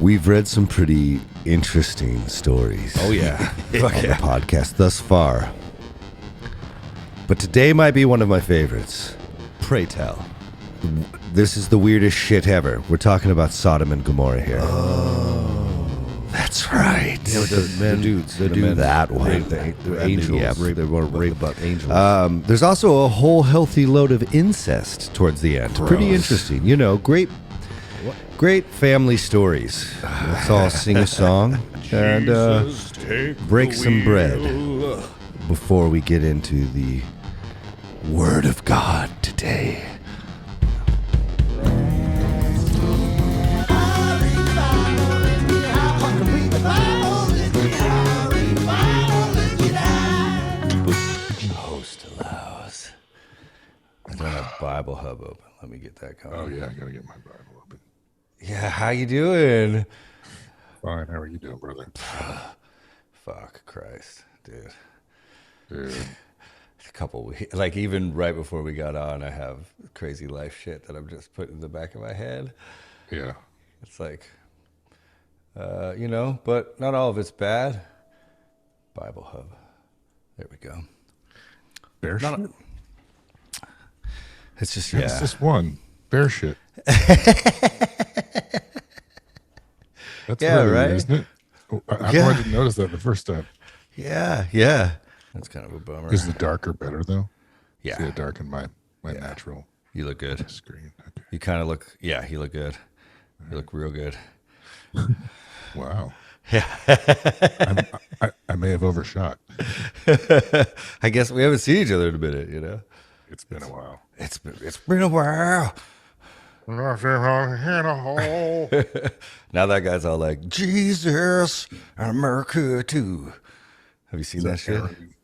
We've read some pretty interesting stories. Oh, yeah. on the podcast thus far. But today might be one of my favorites. Pray tell. This is the weirdest shit ever. We're talking about Sodom and Gomorrah here. That's right. Yeah, the dudes. The dude, that one. The angels. Yeah, They were raped about angels. there's also a whole healthy load of incest towards the end. Gross. Pretty interesting. You know, great family stories. Let's all sing a song and break some bread before we get into the Word of God today. Host allows. I don't have Bible Hub open. Let me get that going. Oh yeah, I gotta get my Bible open. Yeah, how you doing? Fine, how are you doing, brother? Fuck Christ, dude. Dude. A couple weeks, like even right before we got on, I have crazy life shit that I'm just putting in the back of my head. Yeah. It's like, you know, but not all of it's bad. Bible Hub. There we go. Bear shit? It's just, It's just one. Bear shit. That's Yeah, really right? weird, isn't it? I Yeah. didn't notice that the first time. Yeah. That's kind of a bummer. Is the darker better though? Yeah. See, it darkened my natural You look good. screen. Okay. You kind of look, yeah, you look good. You look real good. Wow. Yeah. I may have overshot. I guess we haven't seen each other in a minute, you know? It's been a while. It's been a while. Now that guy's all like, Jesus and America too. Have you seen that shit?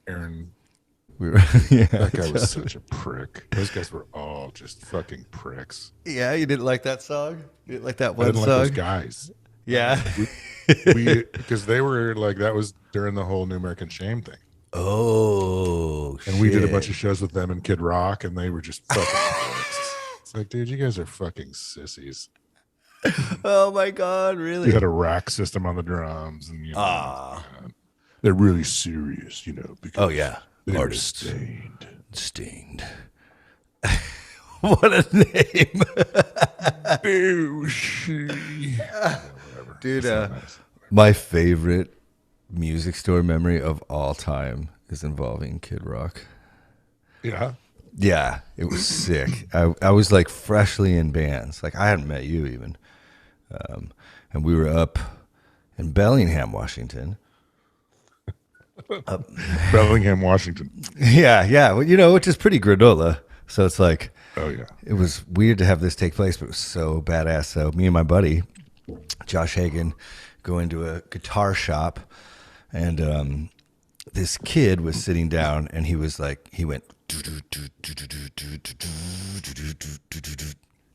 Aaron, We were, yeah. that guy was such a prick. Those guys were all just fucking pricks. Yeah, you didn't like that song? You didn't like that I one didn't song? like those guys. Yeah. Because they were like, that was during the whole New American Shame thing. Oh, And we did a bunch of shows with them and Kid Rock, and they were just fucking pricks. It's like, dude, you guys are fucking sissies. Oh my God, really? We had a rack system on the drums, and you know, they're really serious, you know. Because Oh yeah, they artists. were stained. What a name, Whatever. dude. It's not nice. My favorite music store memory of all time is involving Kid Rock. Yeah. Yeah, it was sick. I was like freshly in bands. Like I hadn't met you even. And we were up in Bellingham, Washington. Bellingham, Washington. Yeah. Well, you know, which is pretty granola. So it's like, Oh, yeah. it was weird to have this take place, but it was so badass. So me and my buddy, Josh Hagen, go into a guitar shop, and this kid was sitting down, and he was like, he went,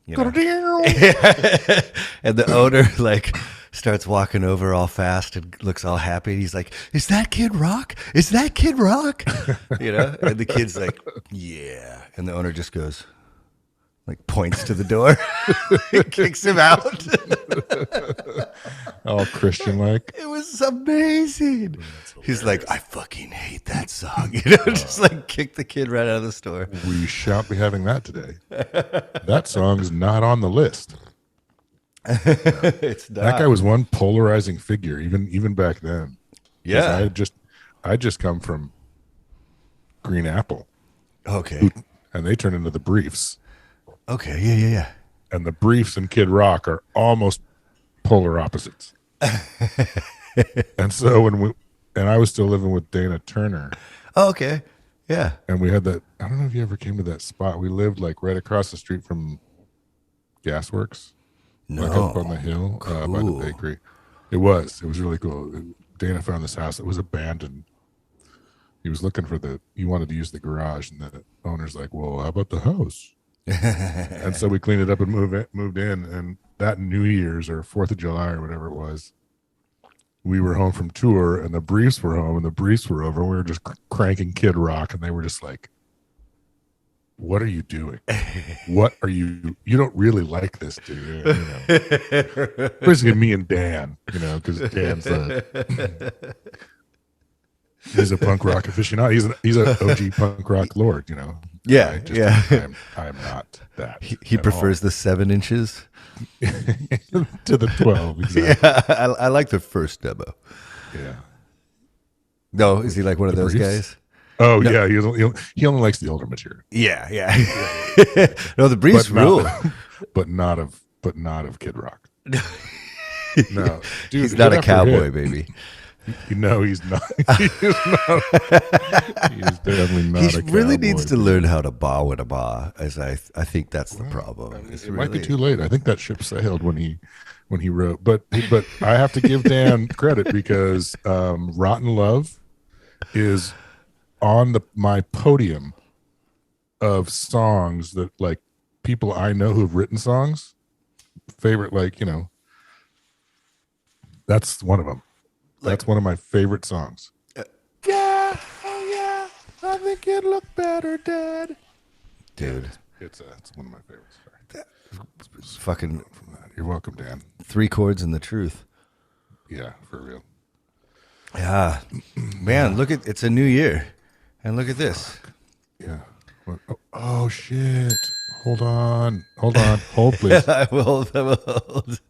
you know? And the owner like starts walking over all fast and looks all happy. He's like, "Is that Kid Rock? Is that Kid Rock?" You know? And the kid's like, "Yeah." And the owner just goes, like points to the door, kicks him out. All Christian like. It was amazing. He's like, "I fucking hate that song," you know, just like kick the kid right out of the store. We shan't be having that today. That song's not on the list. It's not. That guy was one polarizing figure, even back then. 'Cause Yeah. I just come from Green Apple, Okay. and they turned into the Briefs, Okay. Yeah. and the Briefs and Kid Rock are almost polar opposites. And so and I was still living with Dana Turner, Oh, okay. Yeah. and we had that. I don't know if you ever came to that spot. We lived like right across the street from Gasworks. No. Like up on the hill by the Cool. bakery. It was really cool. Dana found this house that was abandoned. He was looking for he wanted to use the garage, and the owner's like, "Well, how about the house?" And so we cleaned it up and moved in. And that New Year's or 4th of July or whatever it was, we were home from tour, and the Briefs were home, and the Briefs were over, and we were just cranking Kid Rock, and they were just like, what are you doing? What are you don't really like this, do you? Basically me and Dan, because Dan's he's a punk rock aficionado. He's an OG punk rock lord, Yeah, I am not that. He prefers the 7 inches to the 12. Exactly. Yeah, I like the first demo. Yeah. No, is he like one of those briefs? guys? Oh no. Yeah, he only likes the older material. Yeah. No, the briefs rule, but not of Kid Rock. No, dude, he's not a cowboy, baby. He's not. He is definitely not. He really needs to learn how to ba with a ba. As I think that's the problem. It might be too late. I think that ship sailed when he wrote. But I have to give Dan credit because Rotten Love is on my podium of songs that like people I know who've written songs. Favorite, that's one of them. That's one of my favorite songs. Yeah, oh yeah, I think it'd look better dead. Dude, it's one of my favorites. Fucking From that. You're welcome, Dan. 3 chords and the truth. Yeah, for real. Yeah, man, it's a new year, and look at this. Yeah. Oh shit! Hold on, hold please. I will hold.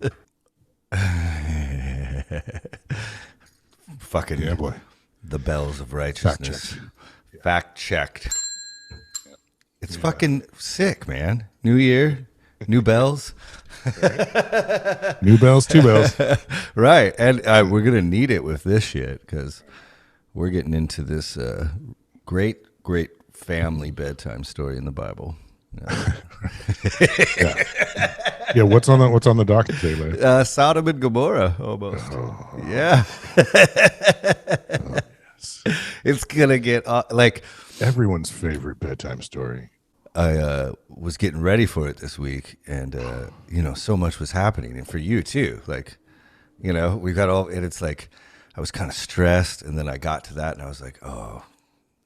Fucking Yeah, boy. The bells of righteousness. Fact checked. It's fucking sick, man. New year, new bells. New bells, 2 bells. Right. And we're going to need it with this shit because we're getting into this great family bedtime story in the Bible. Yeah. What's on the docket today, Sodom and Gomorrah, almost. Yeah. Yes. It's going to get like Everyone's favorite bedtime story. I was getting ready for it this week, and so much was happening, and for you too. Like, we got all, and it's like I was kind of stressed, and then I got to that, and I was like, oh,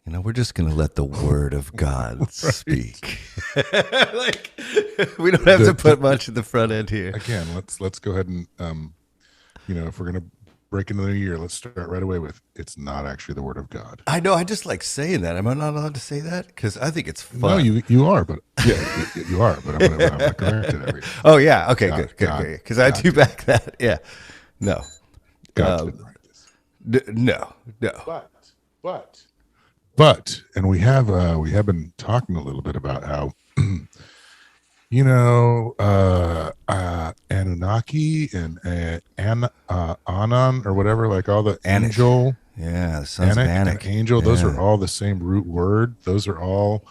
we're just gonna let the Word of God speak. Like, we don't have to put much in the front end here. Again, let's go ahead and if we're gonna break into the new year, let's start right away with it's not actually the Word of God. I know. I just like saying that. Am I not allowed to say that? Because I think it's fun. No, you are, but yeah, you are. But I'm gonna correct it every. Oh yeah. Okay. God, Good. Because I do back that. Yeah. No. God didn't write this. No. But and we have been talking a little bit about how Anunnaki and Anan or whatever, like all the Anak. angel, Yeah, the sons of Anak and angel, those Yeah. are all the same root word. Those are all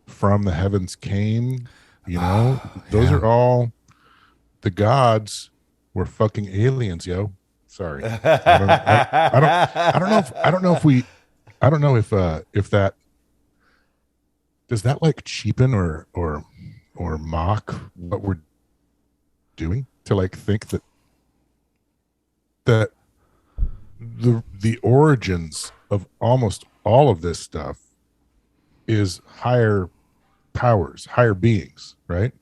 from the heavens came. Those are all the gods were fucking aliens, yo. Sorry, I don't know if that does that like cheapen or mock what we're doing to like think that the origins of almost all of this stuff is higher powers, higher beings, right?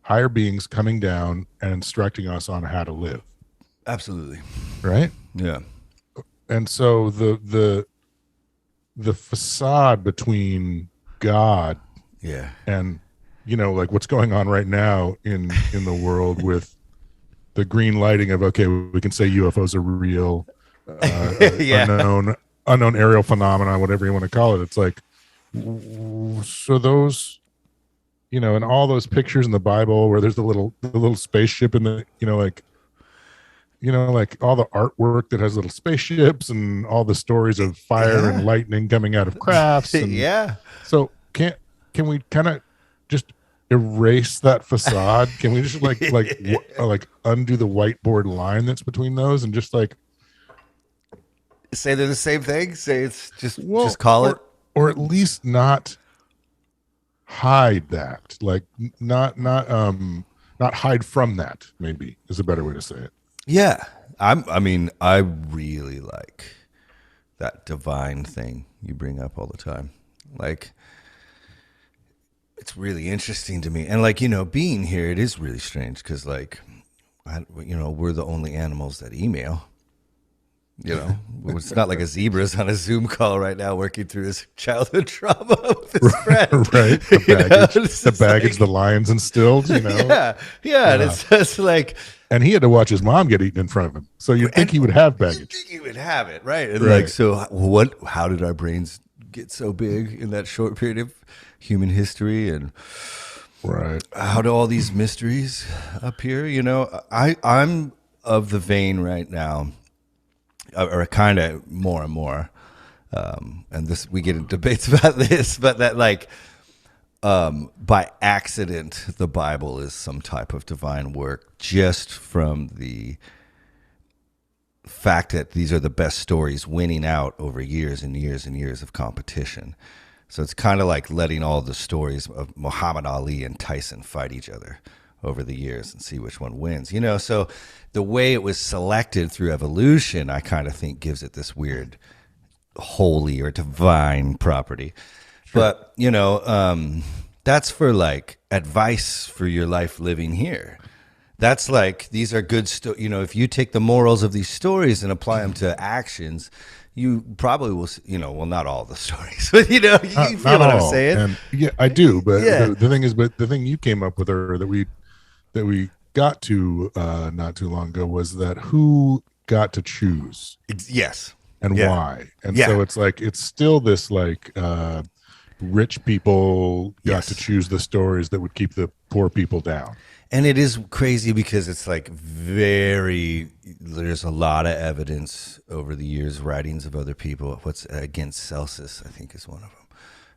Higher beings coming down and instructing us on how to live. Absolutely. Right? Yeah. And so the facade between God Yeah. and like what's going on right now in the world with the green lighting of, okay, we can say UFOs are real, Yeah. unknown aerial phenomena, whatever you want to call it. It's like, so those, and all those pictures in the Bible where there's the little spaceship in the, like all the artwork that has little spaceships and all the stories of fire and lightning coming out of crafts. And Yeah. so can we kind of just erase that facade? Can we just like undo the whiteboard line that's between those and just like Say they're the same thing? Say it's just call it. Or at least not hide that. Like not hide from that, maybe is a better way to say it. Yeah. I really like that divine thing you bring up all the time. Like, it's really interesting to me. And like, being here, it is really strange because like, we're the only animals that email. It's not like a zebra's on a Zoom call right now working through his childhood trauma with his friend. Right? The baggage like, the lions instilled, Yeah. And it's just like, and he had to watch his mom get eaten in front of him. So you'd think he would have baggage. You'd think he would have it, right? And Right. like, so how did our brains get so big in that short period of human history? And Right. how do all these mysteries appear? I'm of the vein right now, or kind of more and more, and this, we get into debates about this, but that like, by accident, the Bible is some type of divine work, just from the fact that these are the best stories winning out over years and years and years of competition. So it's kind of like letting all the stories of Muhammad Ali and Tyson fight each other over the years and see which one wins. So the way it was selected through evolution, I kind of think gives it this weird holy or divine property. Sure. But, that's for like advice for your life living here. That's like, these are good if you take the morals of these stories and apply them to actions, you probably will, well, not all the stories, but you feel what I'm saying? And yeah, I do. But the thing is, the thing you came up with, or that we got to not too long ago, was that who got to choose? Yes. And why? And so it's like, it's still this like, rich people got to choose the stories that would keep the poor people down. And it is crazy because it's like there's a lot of evidence over the years, writings of other people. What's against Celsus, I think, is one of them.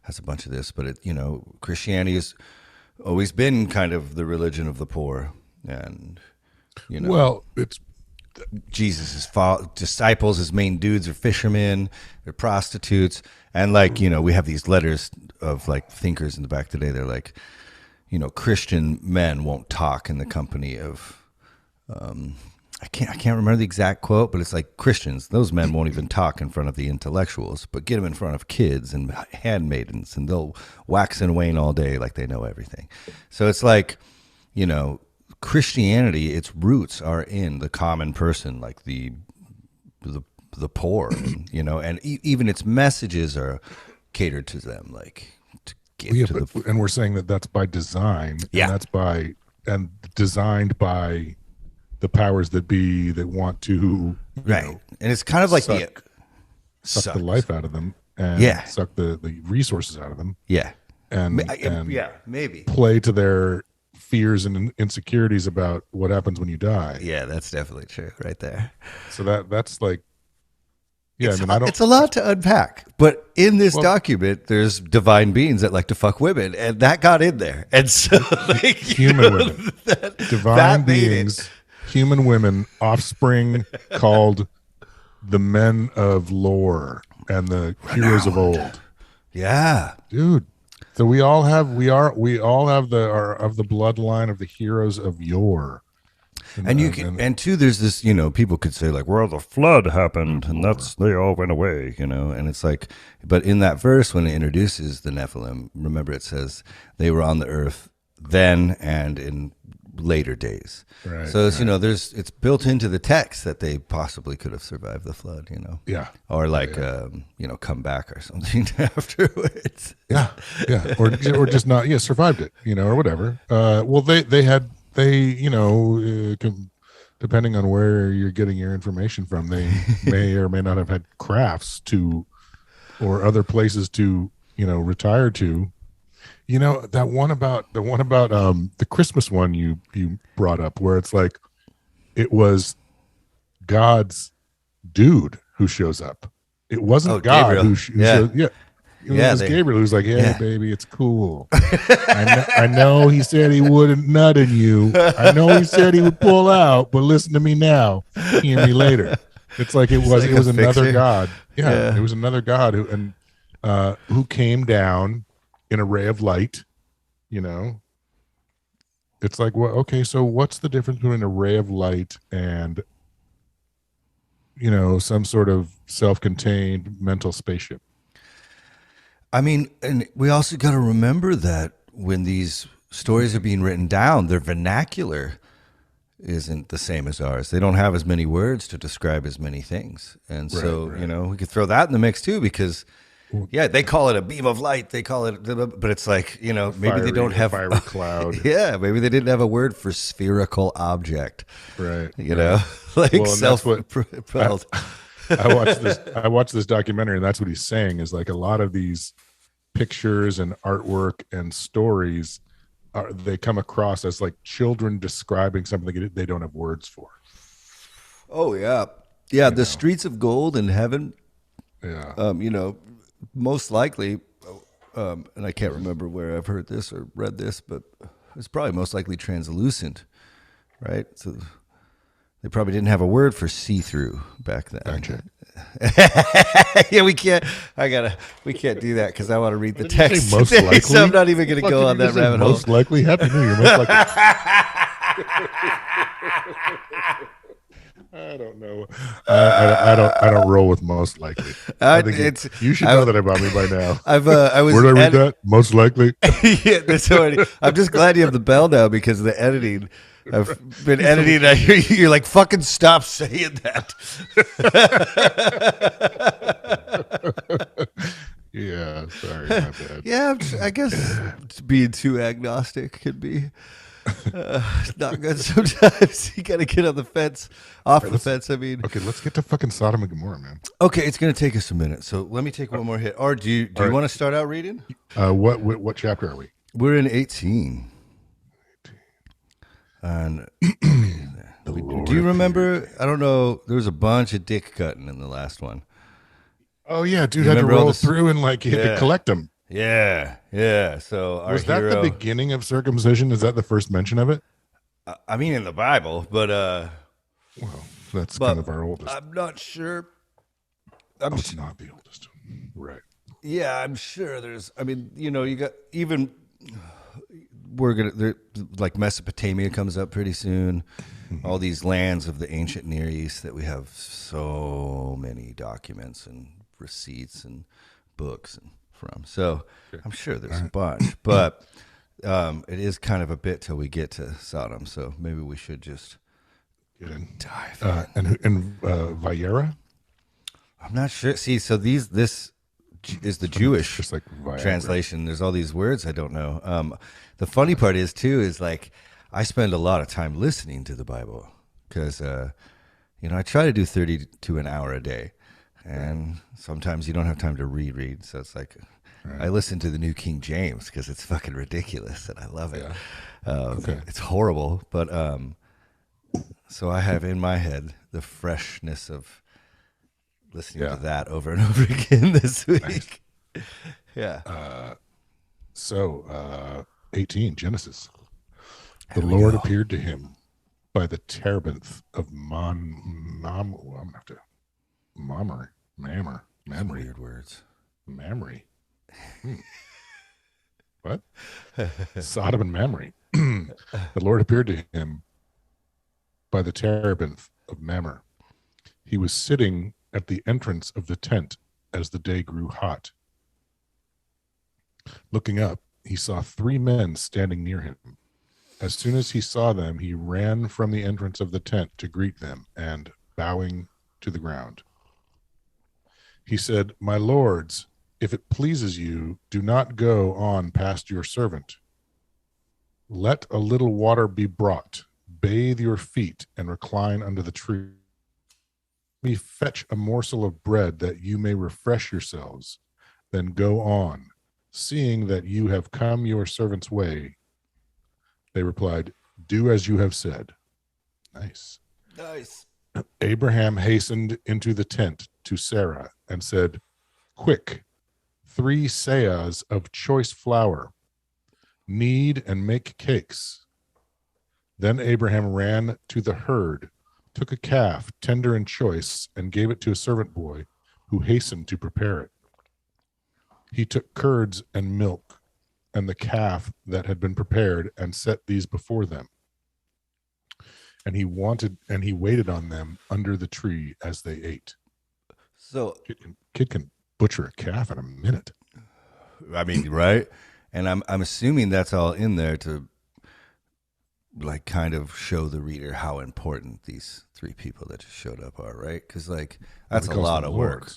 Has a bunch of this, but Christianity has always been kind of the religion of the poor, and well, it's Jesus' disciples, his main dudes, are fishermen, they're prostitutes, and like we have these letters of like thinkers in the back today. They're like, Christian men won't talk in the company of, I can't remember the exact quote, but it's like, Christians, those men won't even talk in front of the intellectuals, but get them in front of kids and handmaidens, and they'll wax and wane all day like they know everything. So it's like, Christianity, its roots are in the common person, like the poor, and even its messages are catered to them, like to give to the. And we're saying that that's by design, and designed by the powers that be that want to, right? And it's kind of like suck the life out of them, and suck the resources out of them, and maybe play to their fears and insecurities about what happens when you die. Yeah, that's definitely true right there. So that's like, it's a lot to unpack, but in this document, there's divine beings that like to fuck women, and that got in there. And so, like, human women, divine beings, human women, offspring called the men of lore and the heroes of old. Yeah, dude. So we all have the bloodline of the heroes of yore. And too, there's this, people could say like, well, the flood happened and they all went away, and it's like, but in that verse, when it introduces the Nephilim, remember it says they were on the earth then and in later days. Right, so it's, it's built into the text that they possibly could have survived the flood, Yeah. Or like, come back or something afterwards. Yeah. Or just not, survived it, or whatever. Well, depending on where you're getting your information from, they may or may not have had crafts or other places to, retire to. That one about the Christmas one you brought up, where it's like, it was God's dude who shows up. It wasn't God Gabriel. who showed, It was Gabriel who's like, hey, baby, it's cool. I know he said he wouldn't nut in you. I know he said he would pull out, but listen to me now. Hear me later. It's like it was another God. Yeah, it was another God who came down in a ray of light. It's like, well, okay, so what's the difference between a ray of light and some sort of self-contained mental spaceship? I mean, and we also got to remember that when these stories are being written down, their vernacular isn't the same as ours. They don't have as many words to describe as many things. And so, Right. you know, we could throw that in the mix too, because yeah, they call it a beam of light. They call it, but it's like, you know, maybe they don't have fiery cloud. Yeah, maybe they didn't have a word for spherical object. Right. You know, like Well, and that's what- self-propelled. I watched this documentary, and that's what he's saying is like a lot of these pictures and artwork and stories they come across as like children describing something they don't have words for. Oh yeah, yeah. The streets of gold in heaven. Yeah. You know, most likely, and I can't remember where I've heard this or read this, but it's probably most likely translucent, right? So they probably didn't have a word for see-through back then. Gotcha. Yeah, we can't. We can't do that because I want to read the Did you say text most today, likely? so I'm not even going to Fuck, go did on you that just say rabbit hole. Most likely, Happy New Year. Most likely. I don't know. I don't roll with most likely. I think you should know that about me by now. I was. Where did I read that? Most likely. Yeah, that's already. I'm just glad you have the bell now because of the editing. I've been editing. I hear you're like, fucking stop saying that. Yeah, sorry, my bad. Yeah, I guess being too agnostic could be not good sometimes. You got to get on the fence, off the fence. I mean, Okay, let's get to fucking Sodom and Gomorrah, man. okay, it's going to take us a minute. So let me take one more hit. Or do you right. want to start out reading? What chapter are we? We're in 18. And do you remember? I don't know. There was a bunch of dick cutting in the last one. Oh yeah, dude You had to remember all roll this- through and like you had Yeah. to collect them. Yeah, yeah. So our Was that hero, the beginning of circumcision? Is that the first mention of it? I mean, in the Bible, but Well, that's But kind of our oldest. I'm not sure. It's not the oldest, right? Yeah, I'm sure there's. I mean, you know, you got even. We're gonna like Mesopotamia comes up pretty soon. All these lands of the ancient Near East that we have so many documents and receipts and books from. So I'm sure there's a bunch, but it is kind of a bit till we get to Sodom. So maybe we should just Get in. dive. And Vayera, I'm not sure. See, so this is the Jewish just like Viagra. translation. There's all these words I don't know. The funny part is too is like I spend a lot of time listening to the Bible because you know I try to do 30 to an hour a day, and sometimes you don't have time to reread. So it's like I listen to the New King James because it's fucking ridiculous and I love it. It's horrible, but so I have in my head the freshness of listening to that over and over again this week. Yeah. So 18 Genesis. The Lord appeared to him by the terebinth of Mamre. Weird words. Mamre. What? Sodom and Mamre. The Lord appeared to him by the terebinth of Mamre. He was sitting at the entrance of the tent as the day grew hot. Looking up, he saw 3 men standing near him. As soon as he saw them, he ran from the entrance of the tent to greet them, and bowing to the ground, he said, "My lords, if it pleases you, do not go on past your servant. Let a little water be brought. Bathe your feet and recline under the tree. Let me fetch a morsel of bread that you may refresh yourselves. Then go on, seeing that you have come your servant's way." They replied, "Do as you have said." Nice. Abraham hastened into the tent to Sarah and said, "Quick, 3 seahs of choice flour. Knead and make cakes." Then Abraham ran to the herd, took a calf, tender and choice, and gave it to a servant boy who hastened to prepare it. He took curds and milk and the calf that had been prepared and set these before them. And he waited on them under the tree as they ate. So Kid can butcher a calf in a minute. I mean, right? And I'm assuming that's all in there to like kind of show the reader how important these three people that just showed up are, right? Because like that's a lot of work.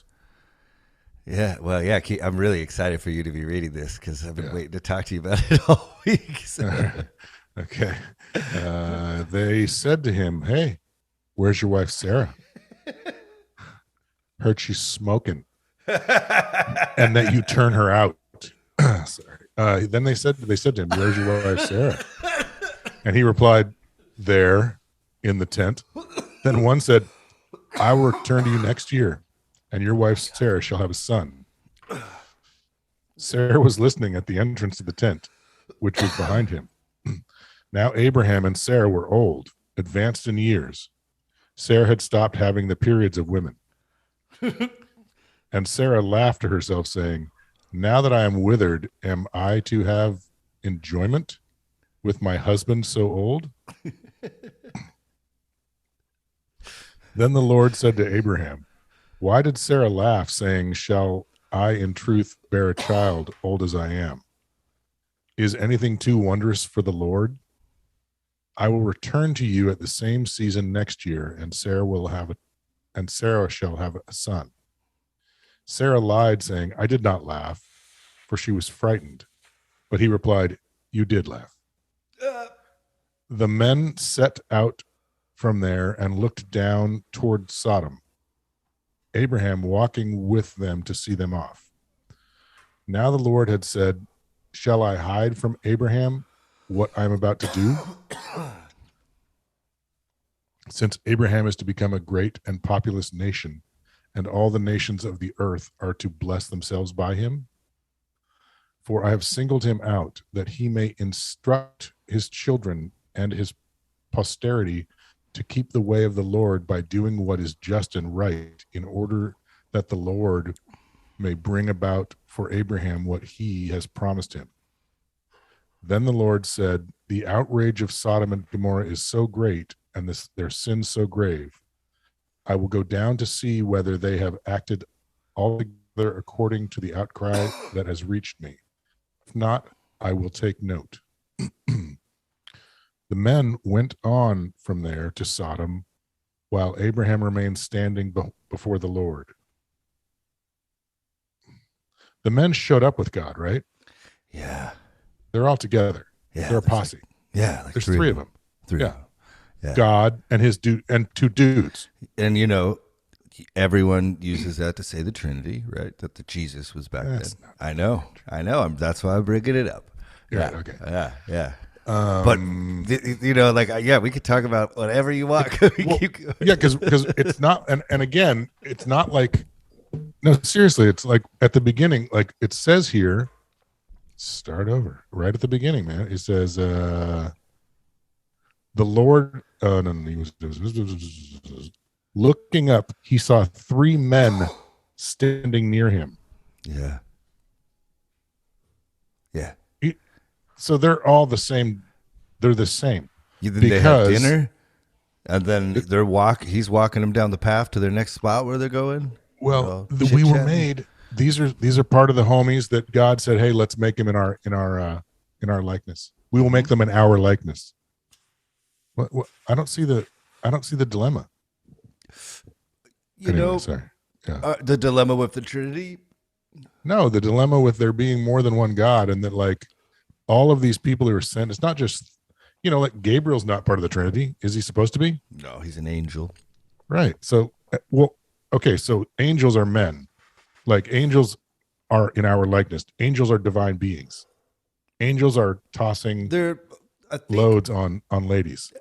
Yeah, well, yeah, I'm really excited for you to be reading this because I've been waiting to talk to you about it all week. So. Okay. They said to him, "Hey, where's your wife Sarah? Heard she's smoking, and that you turn her out." Sorry. Then they said to him, "Where's your wife Sarah?" And he replied, "There, in the tent." Then one said, "I will return to you next year, and your wife Sarah shall have a son." Sarah was listening at the entrance to the tent, which was behind him. Now Abraham and Sarah were old, advanced in years. Sarah had stopped having the periods of women. And Sarah laughed to herself, saying, "Now that I am withered, am I to have enjoyment with my husband so old?" Then the Lord said to Abraham, "Why did Sarah laugh, saying, 'Shall I in truth bear a child, old as I am?' Is anything too wondrous for the Lord? I will return to you at the same season next year, and Sarah shall have a son." Sarah lied, saying, "I did not laugh," for she was frightened. But he replied, "You did laugh." The men set out from there and looked down toward Sodom, Abraham walking with them to see them off. Now the Lord had said, "Shall I hide from Abraham what I am about to do? Since Abraham is to become a great and populous nation, and all the nations of the earth are to bless themselves by him. For I have singled him out, that he may instruct his children and his posterity to keep the way of the Lord by doing what is just and right, in order that the Lord may bring about for Abraham what he has promised him." Then the Lord said, "The outrage of Sodom and Gomorrah is so great, and their sin so grave. I will go down to see whether they have acted altogether according to the outcry that has reached me. If not, I will take note." The men went on from there to Sodom, while Abraham remained standing before the Lord. The men showed up with God, right? Yeah. They're all together. Yeah. They're a posse. Like There's three of them. Three. Yeah. Yeah. God and his dude and two dudes. And you know, everyone uses that to say the Trinity, right? That the Jesus was back then. I know. That's why I'm bringing it up. Yeah. Yeah. Okay. Yeah. But you know, like we could talk about whatever you want. Yeah, because it's not, and again, it's not like, no, seriously, it's like at the beginning, like it says here, start over right at the beginning, man. It says, the Lord, he was looking up, he saw three men standing near him. Yeah. So they're all the same. They're the same. They have dinner, and then he's walking them down the path to their next spot where they're going. Well, we were made. These are part of the homies that God said, "Hey, let's make them in our likeness. We will make them in our likeness." What I don't see the dilemma. Sorry. Yeah. The dilemma with the Trinity. No, the dilemma with there being more than one God, and that like all of these people who are sent, it's not just, like Gabriel's not part of the Trinity. Is he supposed to be? No, he's an angel. Right. So, okay. So angels are men. Like angels are in our likeness. Angels are divine beings. Angels are tossing loads on ladies.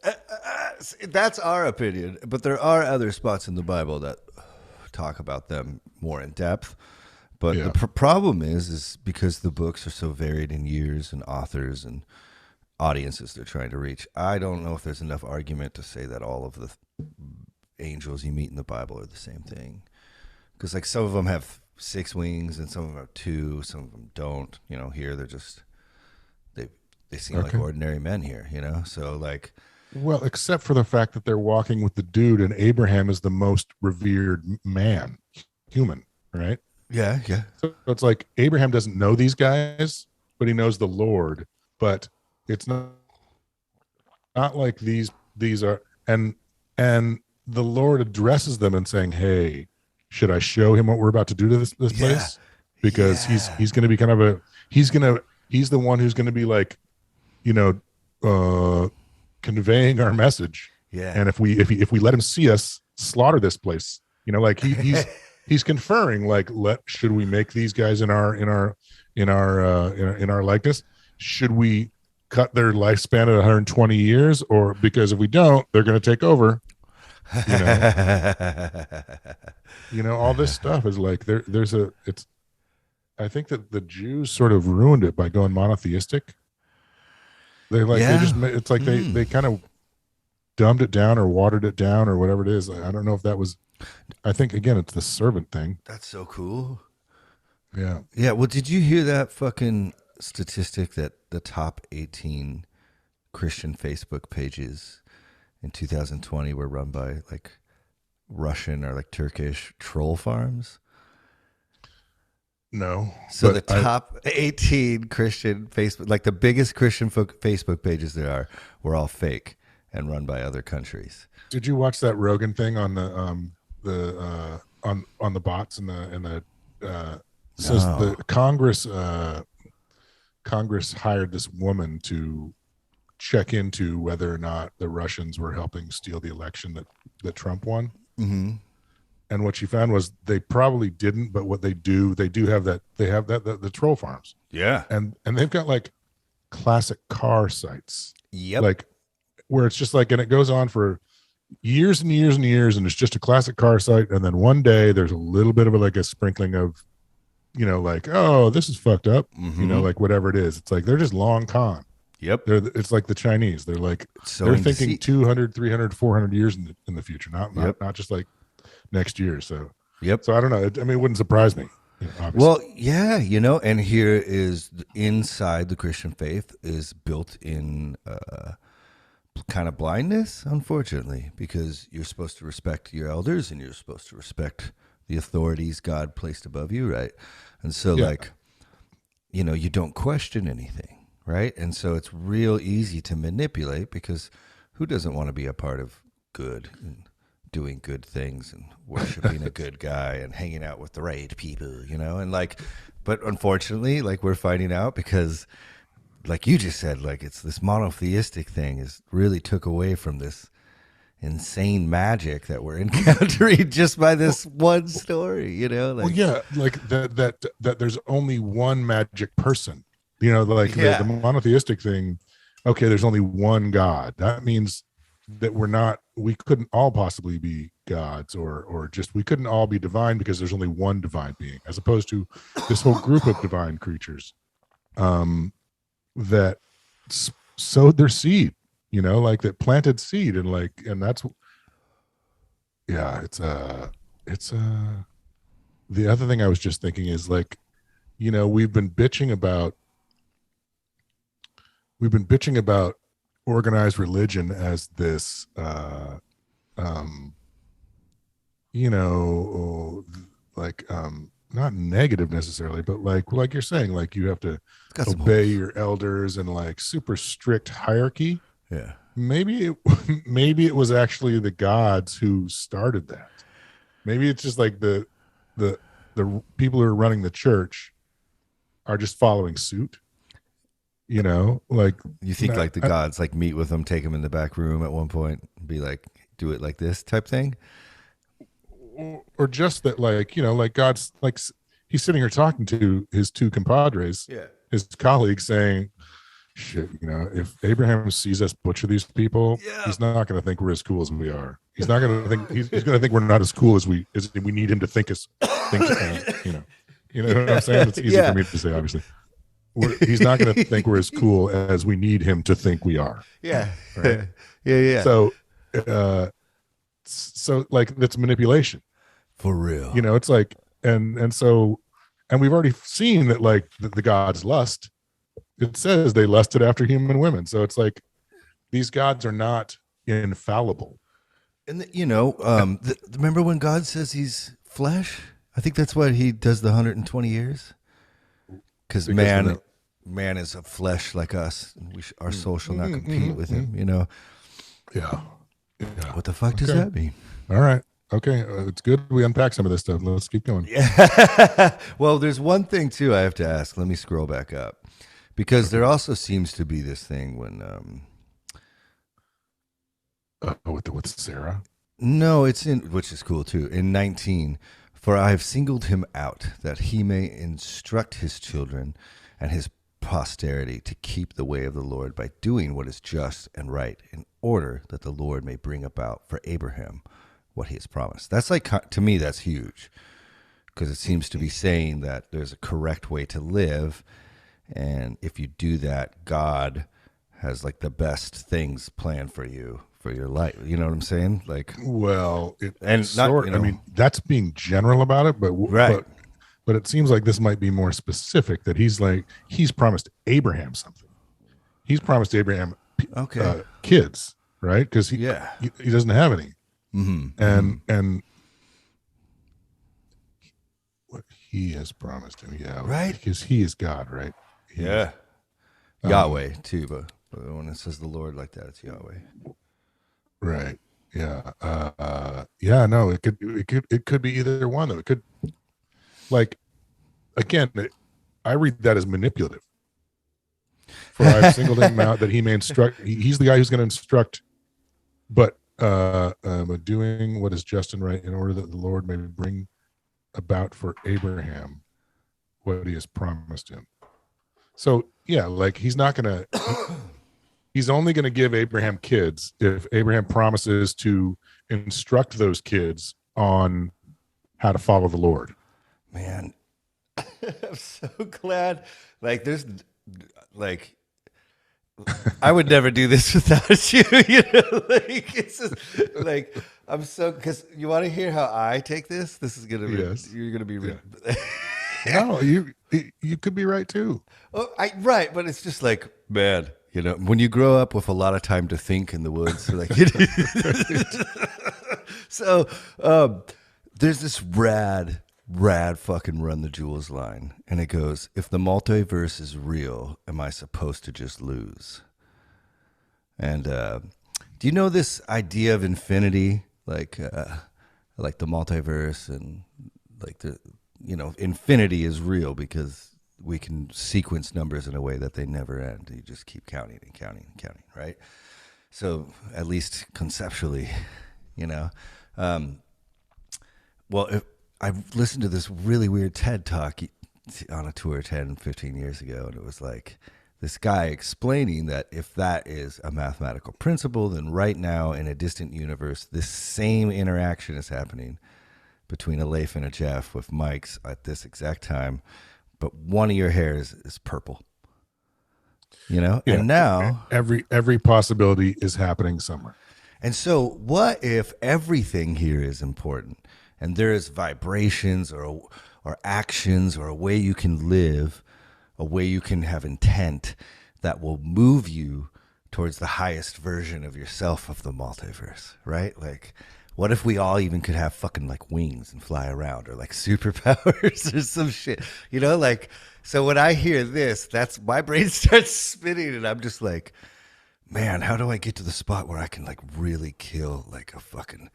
That's our opinion, but there are other spots in the Bible that talk about them more in depth. But the problem is because the books are so varied in years and authors and audiences they're trying to reach. I don't know if there's enough argument to say that all of the angels you meet in the Bible are the same thing. Because like some of them have 6 wings and some of them have 2, some of them don't. Here they're just they seem like ordinary men here. So like. Well, except for the fact that they're walking with the dude, and Abraham is the most revered human, right? Yeah. So it's like Abraham doesn't know these guys, the Lord, but it's not like these are, and the Lord addresses them and saying, hey, should I show him what we're about to do to this place? Because he's going to be kind of he's the one who's going to be like, conveying our message. Yeah. And if we let him see us slaughter this place, like he's conferring, like, should we make these guys in our likeness? Should we cut their lifespan at 120 years, or because if we don't, they're going to take over? All this stuff is like I think that the Jews sort of ruined it by going monotheistic. It's like they kind of dumbed it down or watered it down or whatever it is. I don't know if that was, I think again, it's the servant thing. That's so cool. Yeah. Yeah. Well, did you hear that fucking statistic that the top 18 Christian Facebook pages in 2020 were run by like Russian or like Turkish troll farms? No. So the top 18 Christian Facebook, like the biggest Christian Facebook pages there are, were all fake and run by other countries. Did you watch that Rogan thing on the on the bots and the says the Congress hired this woman to check into whether or not the Russians were helping steal the election that Trump won. Mm-hmm. And what she found was they probably didn't, but what they do have the troll farms. Yeah. And they've got like classic car sites. Yep. Like where it's just like, and it goes on for years and years and years, and it's just a classic car site. And then one day there's a little bit of a sprinkling of, like, oh, this is fucked up, like whatever it is. It's like, they're just long con. Yep. It's like the Chinese. They're like, they're thinking 200, 300, 400 years in the future, not just like next year. So, So I don't know. It wouldn't surprise me. Obviously. Well, yeah, and here is inside the Christian faith is built in kind of blindness, unfortunately, because you're supposed to respect your elders and you're supposed to respect the authorities God placed above you, right? And so, you don't question anything, right? And so it's real easy to manipulate, because who doesn't want to be a part of good and doing good things and worshiping a good guy and hanging out with the right people, and but unfortunately, we're finding out, because like you just said, it's this monotheistic thing is really took away from this insane magic that we're encountering just by this one story, that there's only one magic person, the monotheistic thing. Okay, there's only one God. That means that we couldn't all possibly be gods, or just, we couldn't all be divine, because there's only one divine being, as opposed to this whole group of divine creatures that sowed their seed, that planted seed, and that's, it's the other thing I was just thinking is we've been bitching about organized religion as this not negative necessarily, but like you're saying, you have to obey your elders and super strict hierarchy. Yeah. Maybe it was actually the gods who started that. Maybe it's just the people who are running the church are just following suit. You think the gods meet with them, take them in the back room at one point, and be like, do it like this type thing, or just that God's he's sitting here talking to his two compadres, his colleagues, saying, shit, if Abraham sees us butcher these people, he's not going to think we're as cool as we are. He's not going to think he's going to think we're not as cool as we need him to think you know what I'm saying? It's easy for me to say, obviously. He's not going to think we're as cool as we need him to think we are. Yeah. Right? Yeah. So that's manipulation. For real. It's and we've already seen that the gods lust. It says they lusted after human women. So it's these gods are not infallible. And remember when God says he's flesh? I think that's why he does the 120 years. Because man man is of flesh like us. Our soul shall not compete with him. You know. Yeah. What the fuck does Okay. that mean? All right. Okay. It's good we unpack some of this stuff. Let's keep going. Yeah. Well, there's one thing too I have to ask. Let me scroll back up, because there also seems to be this thing when With Sarah. no, it's in, which is cool too. In 19, for I have singled him out that he may instruct his children and his posterity to keep the way of the Lord by doing what is just and right, in order that the Lord may bring about for Abraham what he has promised. That's like, to me, that's huge, because it seems to be saying that there's a correct way to live. And if you do that, God has like the best things planned for you for your life. You know what I'm saying? Like, Well, and not, sort. you know, I mean, that's being general about it, but right. But it seems like this might be more specific. That he's promised Abraham something. He's promised Abraham kids, right? Because he doesn't have any, and what he has promised him, right? Because he is God, right? Yahweh too, but when it says the Lord like that, it's Yahweh. Right. Yeah. No, it could be either one though. It could, like, again, I read that as manipulative. For I've singled him out that he may instruct. He's the guy who's going to instruct, but doing what is just and right, in order that the Lord may bring about for Abraham what he has promised him. So yeah, like he's not going to. He's only going to give Abraham kids if Abraham promises to instruct those kids on how to follow the Lord. Man, I'm so glad. Like, there's, like, I would never do this without you. You know, like, it's just like, I'm so, because you want to hear how I take this? This is gonna be, you're gonna be. No, you could be right too. Oh, right, but it's just like, man. You know, when you grow up with a lot of time to think in the woods, like, so there's this rad fucking Run the Jewels line, and it goes, "If the multiverse is real, am I supposed to just lose?" And do you know this idea of infinity, like the multiverse, and like infinity is real because we can sequence numbers in a way that they never end. You just keep counting and counting and counting, right? So at least conceptually, well, I've listened to this really weird TED talk on a tour 10, 15 years ago, and it was like this guy explaining that if that is a mathematical principle, then right now in a distant universe, this same interaction is happening between a Leif and a Jeff with mics at this exact time, but one of your hairs is purple, and now every possibility is happening somewhere. And so what if everything here is important, and there is vibrations or actions or a way you can live, a way you can have intent that will move you towards the highest version of yourself of the multiverse, right? Like, what if we all even could have fucking like wings and fly around, or like superpowers or some shit, like, so when I hear this, that's my brain starts spinning, and I'm just like, man, how do I get to the spot where I can like really kill like a fucking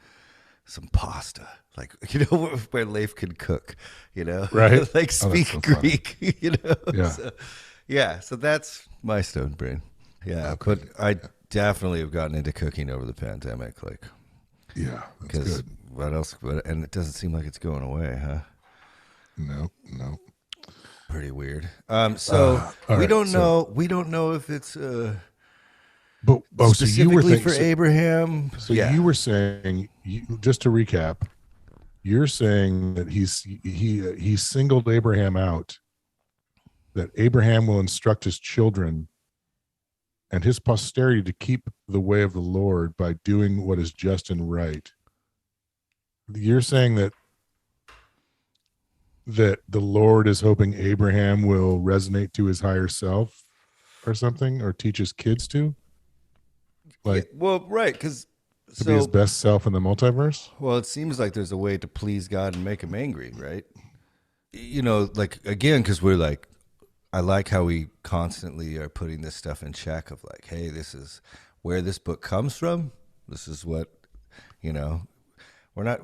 some pasta, like, where Leif can cook, right? Like speak Greek, Yeah. So that's my stone brain. Yeah. Okay. But I definitely have gotten into cooking over the pandemic, like. Yeah, that's good. What else? And it doesn't seem like it's going away, huh? No. Pretty weird. So we don't know. We don't know if it's but specifically for Abraham. So you were saying, just to recap, you're saying that he singled Abraham out, that Abraham will instruct his children and his posterity to keep the way of the Lord by doing what is just and right. You're saying that the Lord is hoping Abraham will resonate to his higher self or something, or teach his kids to? Like, well, right, because to be his best self in the multiverse? Well, it seems like there's a way to please God and make him angry, right? Like, again, because we're like, I like how we constantly are putting this stuff in check of like, hey, this is where this book comes from. This is what, you know, we're not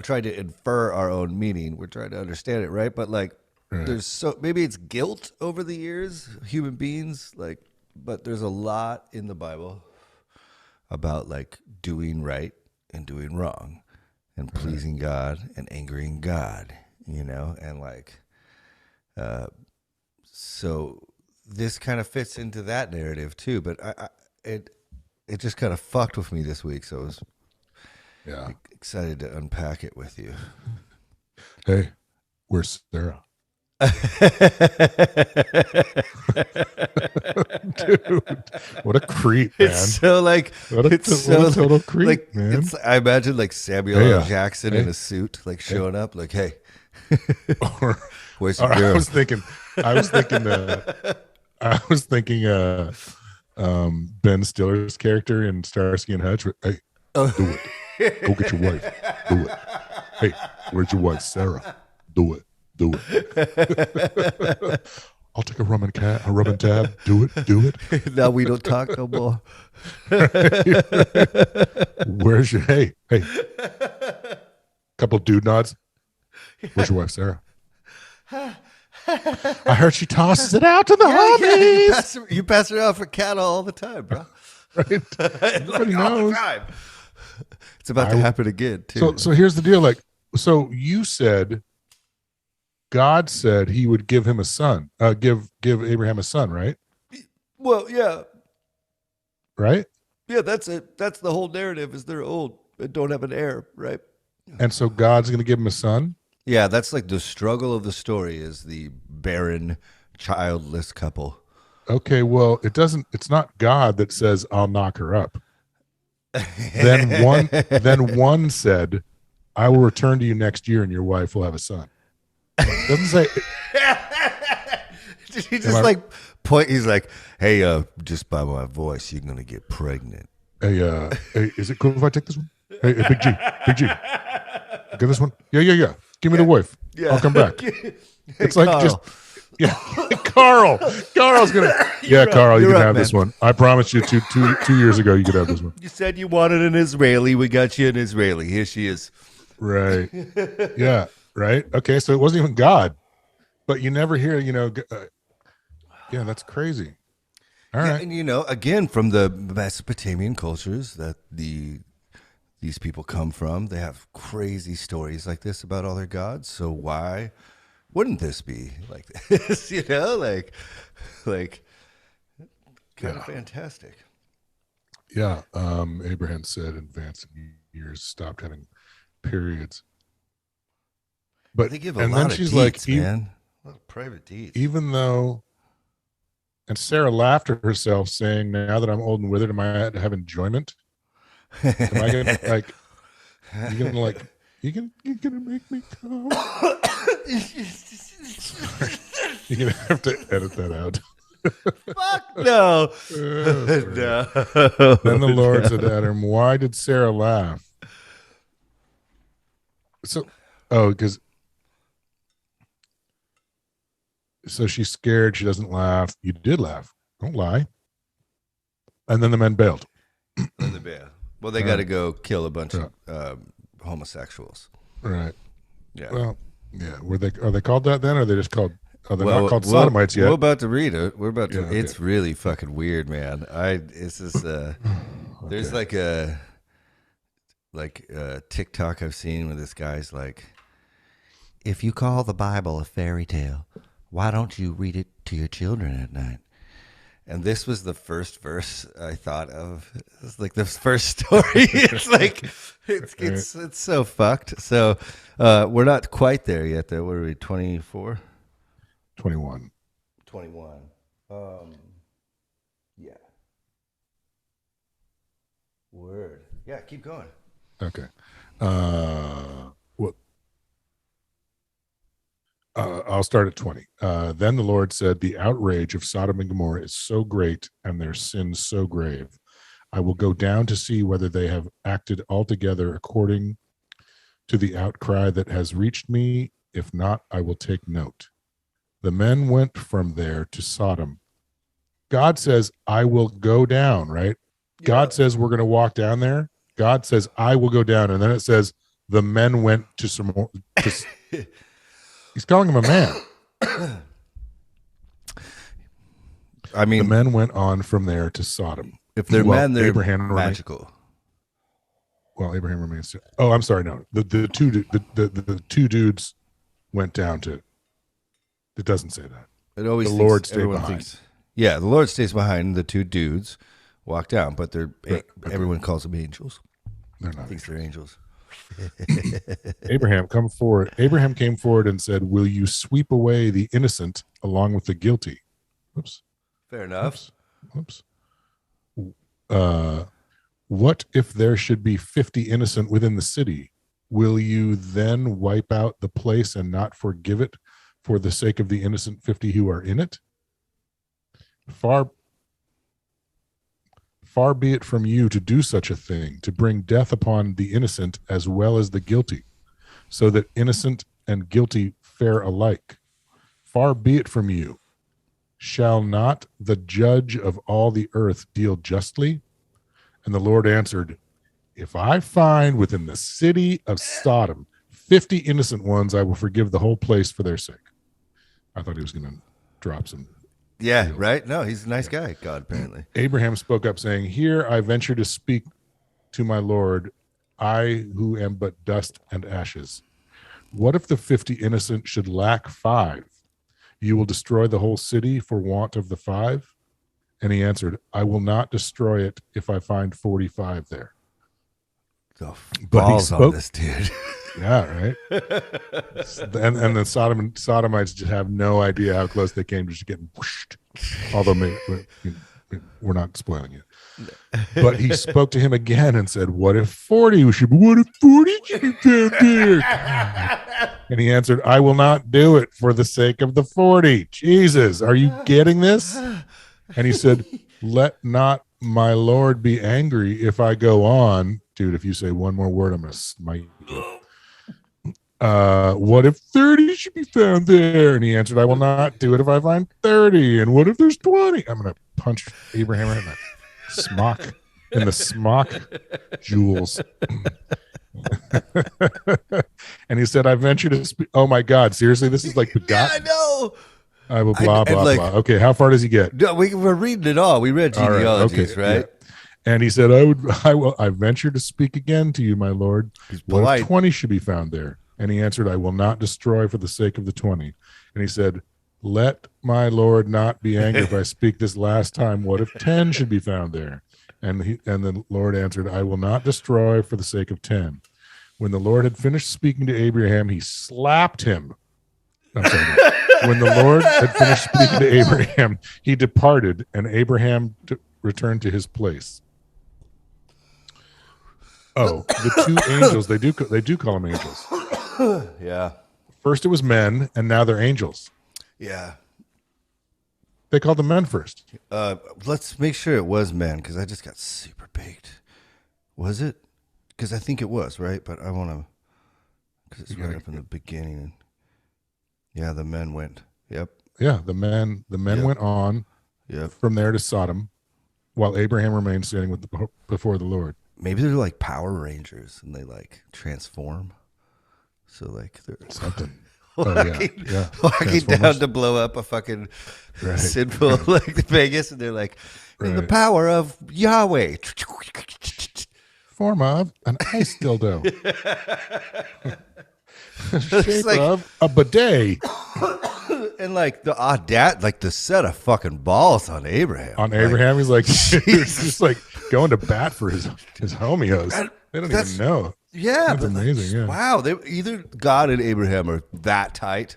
trying to infer our own meaning. We're trying to understand it, right? But like, there's maybe it's guilt over the years, human beings, like, but there's a lot in the Bible about like doing right and doing wrong and pleasing God and angering God, and like, so this kind of fits into that narrative too, but it just kind of fucked with me this week. So I was excited to unpack it with you. Hey, where's Sarah? Dude, what a creep, man. It's so like, what a total creep, like, man. I imagine like Samuel L. Jackson in a suit, like showing up, like, hey, where's your girl? I was thinking, Ben Stiller's character in Starsky and Hutch. Hey, do it. Go get your wife. Do it. Hey, where's your wife, Sarah? Do it. I'll take a rum and tab. Do it. Now we don't talk no more. Where's your hey? Couple of dude nods. Where's your wife, Sarah? I heard she tosses it out to the homies. Yeah, you pass her out for cattle all the time, bro. Right? Everybody knows. It's about to happen again, too. So here's the deal. Like, so you said God said he would give him a son, give Abraham a son, right? Well, yeah. Right? Yeah, that's it. That's the whole narrative is they're old and don't have an heir, right? And so God's going to give him a son? Yeah, that's like the struggle of the story is the barren, childless couple. Okay, well, it's not God that says, I'll knock her up. Then one said, I will return to you next year and your wife will have a son. Doesn't say. He just point. He's like, "Hey, just by my voice, you're gonna get pregnant." Hey, is it cool if I take this one? Hey, Big G, get this one. Yeah. Give me the wife. Yeah. I'll come back. It's like Carl. Carl's gonna. Yeah, Carl, you can have this one. I promised you two years ago you could have this one. You said you wanted an Israeli. We got you an Israeli. Here she is. Right. Yeah. Right. Okay. So it wasn't even God, but you never hear, yeah, that's crazy. All right. And again, from the Mesopotamian cultures that these people come from, they have crazy stories like this about all their gods. So why wouldn't this be like this? Kind of fantastic. Yeah. Abraham said in advanced years stopped having periods. But they give a lot of deeds, man. A lot of private deeds. Even though, and Sarah laughed at herself, saying, "Now that I'm old and withered, am I to have enjoyment? Am I gonna you're gonna make me come?" You're gonna have to edit that out. Fuck no. No. Then the Lord said to Adam, "Why did Sarah laugh?" Because. So she's scared. She doesn't laugh. You did laugh. Don't lie. And then the men bailed. Well, they got to go kill a bunch of homosexuals. Right. Yeah. Well, yeah. Are they called that then? Or are they just called? Are they not called sodomites yet? We're about to read it. Okay. It's really fucking weird, man. It's just okay. There's like a TikTok I've seen where this guy's like, if you call the Bible a fairy tale, why don't you read it to your children at night? And this was the first verse I thought of. It's like the first story. It's like it's so fucked. So we're not quite there yet, though. What are we? 24? 21. 21. Yeah. Word. Yeah. Keep going. Okay. I'll start at 20. Then the Lord said, the outrage of Sodom and Gomorrah is so great and their sins so grave. I will go down to see whether they have acted altogether according to the outcry that has reached me. If not, I will take note. The men went from there to Sodom. God says, I will go down, right? Yeah. God says we're going to walk down there. God says, I will go down. And then it says, the men went to some more. He's calling him a man. I mean, the men went on from there to Sodom. if they're men, they're Abraham magical. Abraham remains. Oh, I'm sorry. No, the two dudes went down to. It doesn't say that. It always the Lord stayed behind. Yeah, the Lord stays behind. The two dudes walk down, but they're everyone calls them angels. They're not. Thinks they're angels. Abraham, come forward. Abraham came forward and said, "Will you sweep away the innocent along with the guilty?" Oops. Fair enough. Oops. What if there should be 50 innocent within the city? Will you then wipe out the place and not forgive it for the sake of the innocent 50 who are in it? Far be it from you to do such a thing, to bring death upon the innocent as well as the guilty, so that innocent and guilty fare alike. Far be it from you. Shall not the judge of all the earth deal justly? And the Lord answered, if I find within the city of Sodom 50 innocent ones, I will forgive the whole place for their sake. I thought he was going to drop some. Yeah, right? No, he's a nice guy, God, apparently. Abraham spoke up, saying, here I venture to speak to my Lord, I who am but dust and ashes. What if the 50 innocent should lack 5? You will destroy the whole city for want of the 5? And he answered, I will not destroy it if I find 45 there. The But he balls spoke, on this dude. yeah, right. and the Sodomites just have no idea how close they came to just getting whooshed. Although we're not spoiling it. But he spoke to him again and said, what if 40 should be found there? And he answered, I will not do it for the sake of the 40. Jesus, are you getting this? And he said, let not my Lord be angry if I go on. Dude, if you say one more word, I'm going to smite you. What if 30 should be found there? And he answered, I will not do it if I find 30. And what if there's 20? I'm going to punch Abraham right in the smock jewels. And he said, I venture to speak. Oh my God, seriously? This is like begotten. Yeah, I know. I will blah, blah, like, blah. Okay, how far does he get? No, we're reading it all. We read genealogies, right? Yeah. And he said, I venture to speak again to you, my Lord. What if 20 should be found there? And he answered, I will not destroy for the sake of the 20. And he said, let my Lord not be angry if I speak this last time. What if 10 should be found there? And the Lord answered, I will not destroy for the sake of 10. When the Lord had finished speaking to Abraham, he slapped him. I'm sorry. When the Lord had finished speaking to Abraham, he departed, and Abraham returned to his place. Oh, the two angels, they do call them angels. Yeah. First it was men, and now they're angels. Yeah. They called them men first. Let's make sure it was men, because I just got super baked. Was it? Because I think it was, right? But I want to, because it's right up in the beginning. Yeah, the men went. Yep. Yeah, the men went on from there to Sodom, while Abraham remained standing before the Lord. Maybe they're like Power Rangers, and they like transform. So like they're something. Walking down to blow up a fucking sinful like Vegas, and they're like, the power of Yahweh. Form of an ice dildo. Shape like, of a bidet. And like the like the set of fucking balls on Abraham. Abraham, he's like, he's just like going to bat for his homios. They don't even know. Yeah, that's amazing. Yeah. Wow, either God and Abraham are that tight.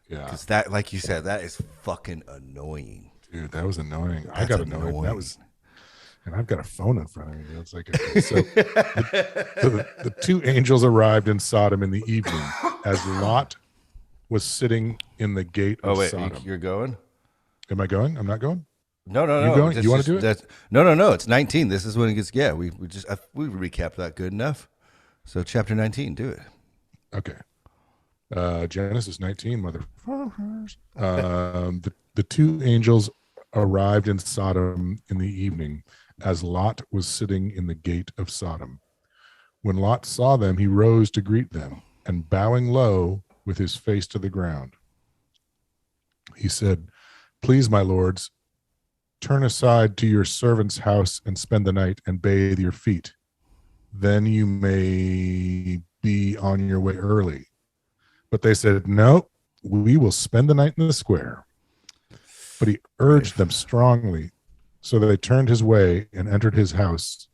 Yeah, because that, like you said, that is fucking annoying. Dude, that was annoying. I got annoyed. That was. And I've got a phone in front of me. It's like so the two angels arrived in Sodom in the evening as Lot was sitting in the gate of Sodom. You're going? Am I going? I'm not going? No. You going? You want to do it? No. It's 19. This is when it gets. Yeah, we recapped that good enough. So chapter 19, do it. Okay. Genesis 19, motherfuckers. The two angels arrived in Sodom in the evening, as Lot was sitting in the gate of Sodom. When Lot saw them, he rose to greet them, and bowing low with his face to the ground, he said, "Please, my lords, turn aside to your servant's house and spend the night and bathe your feet. Then you may be on your way early." But they said, "No, we will spend the night in the square." But he urged them strongly. So they turned his way and entered his house.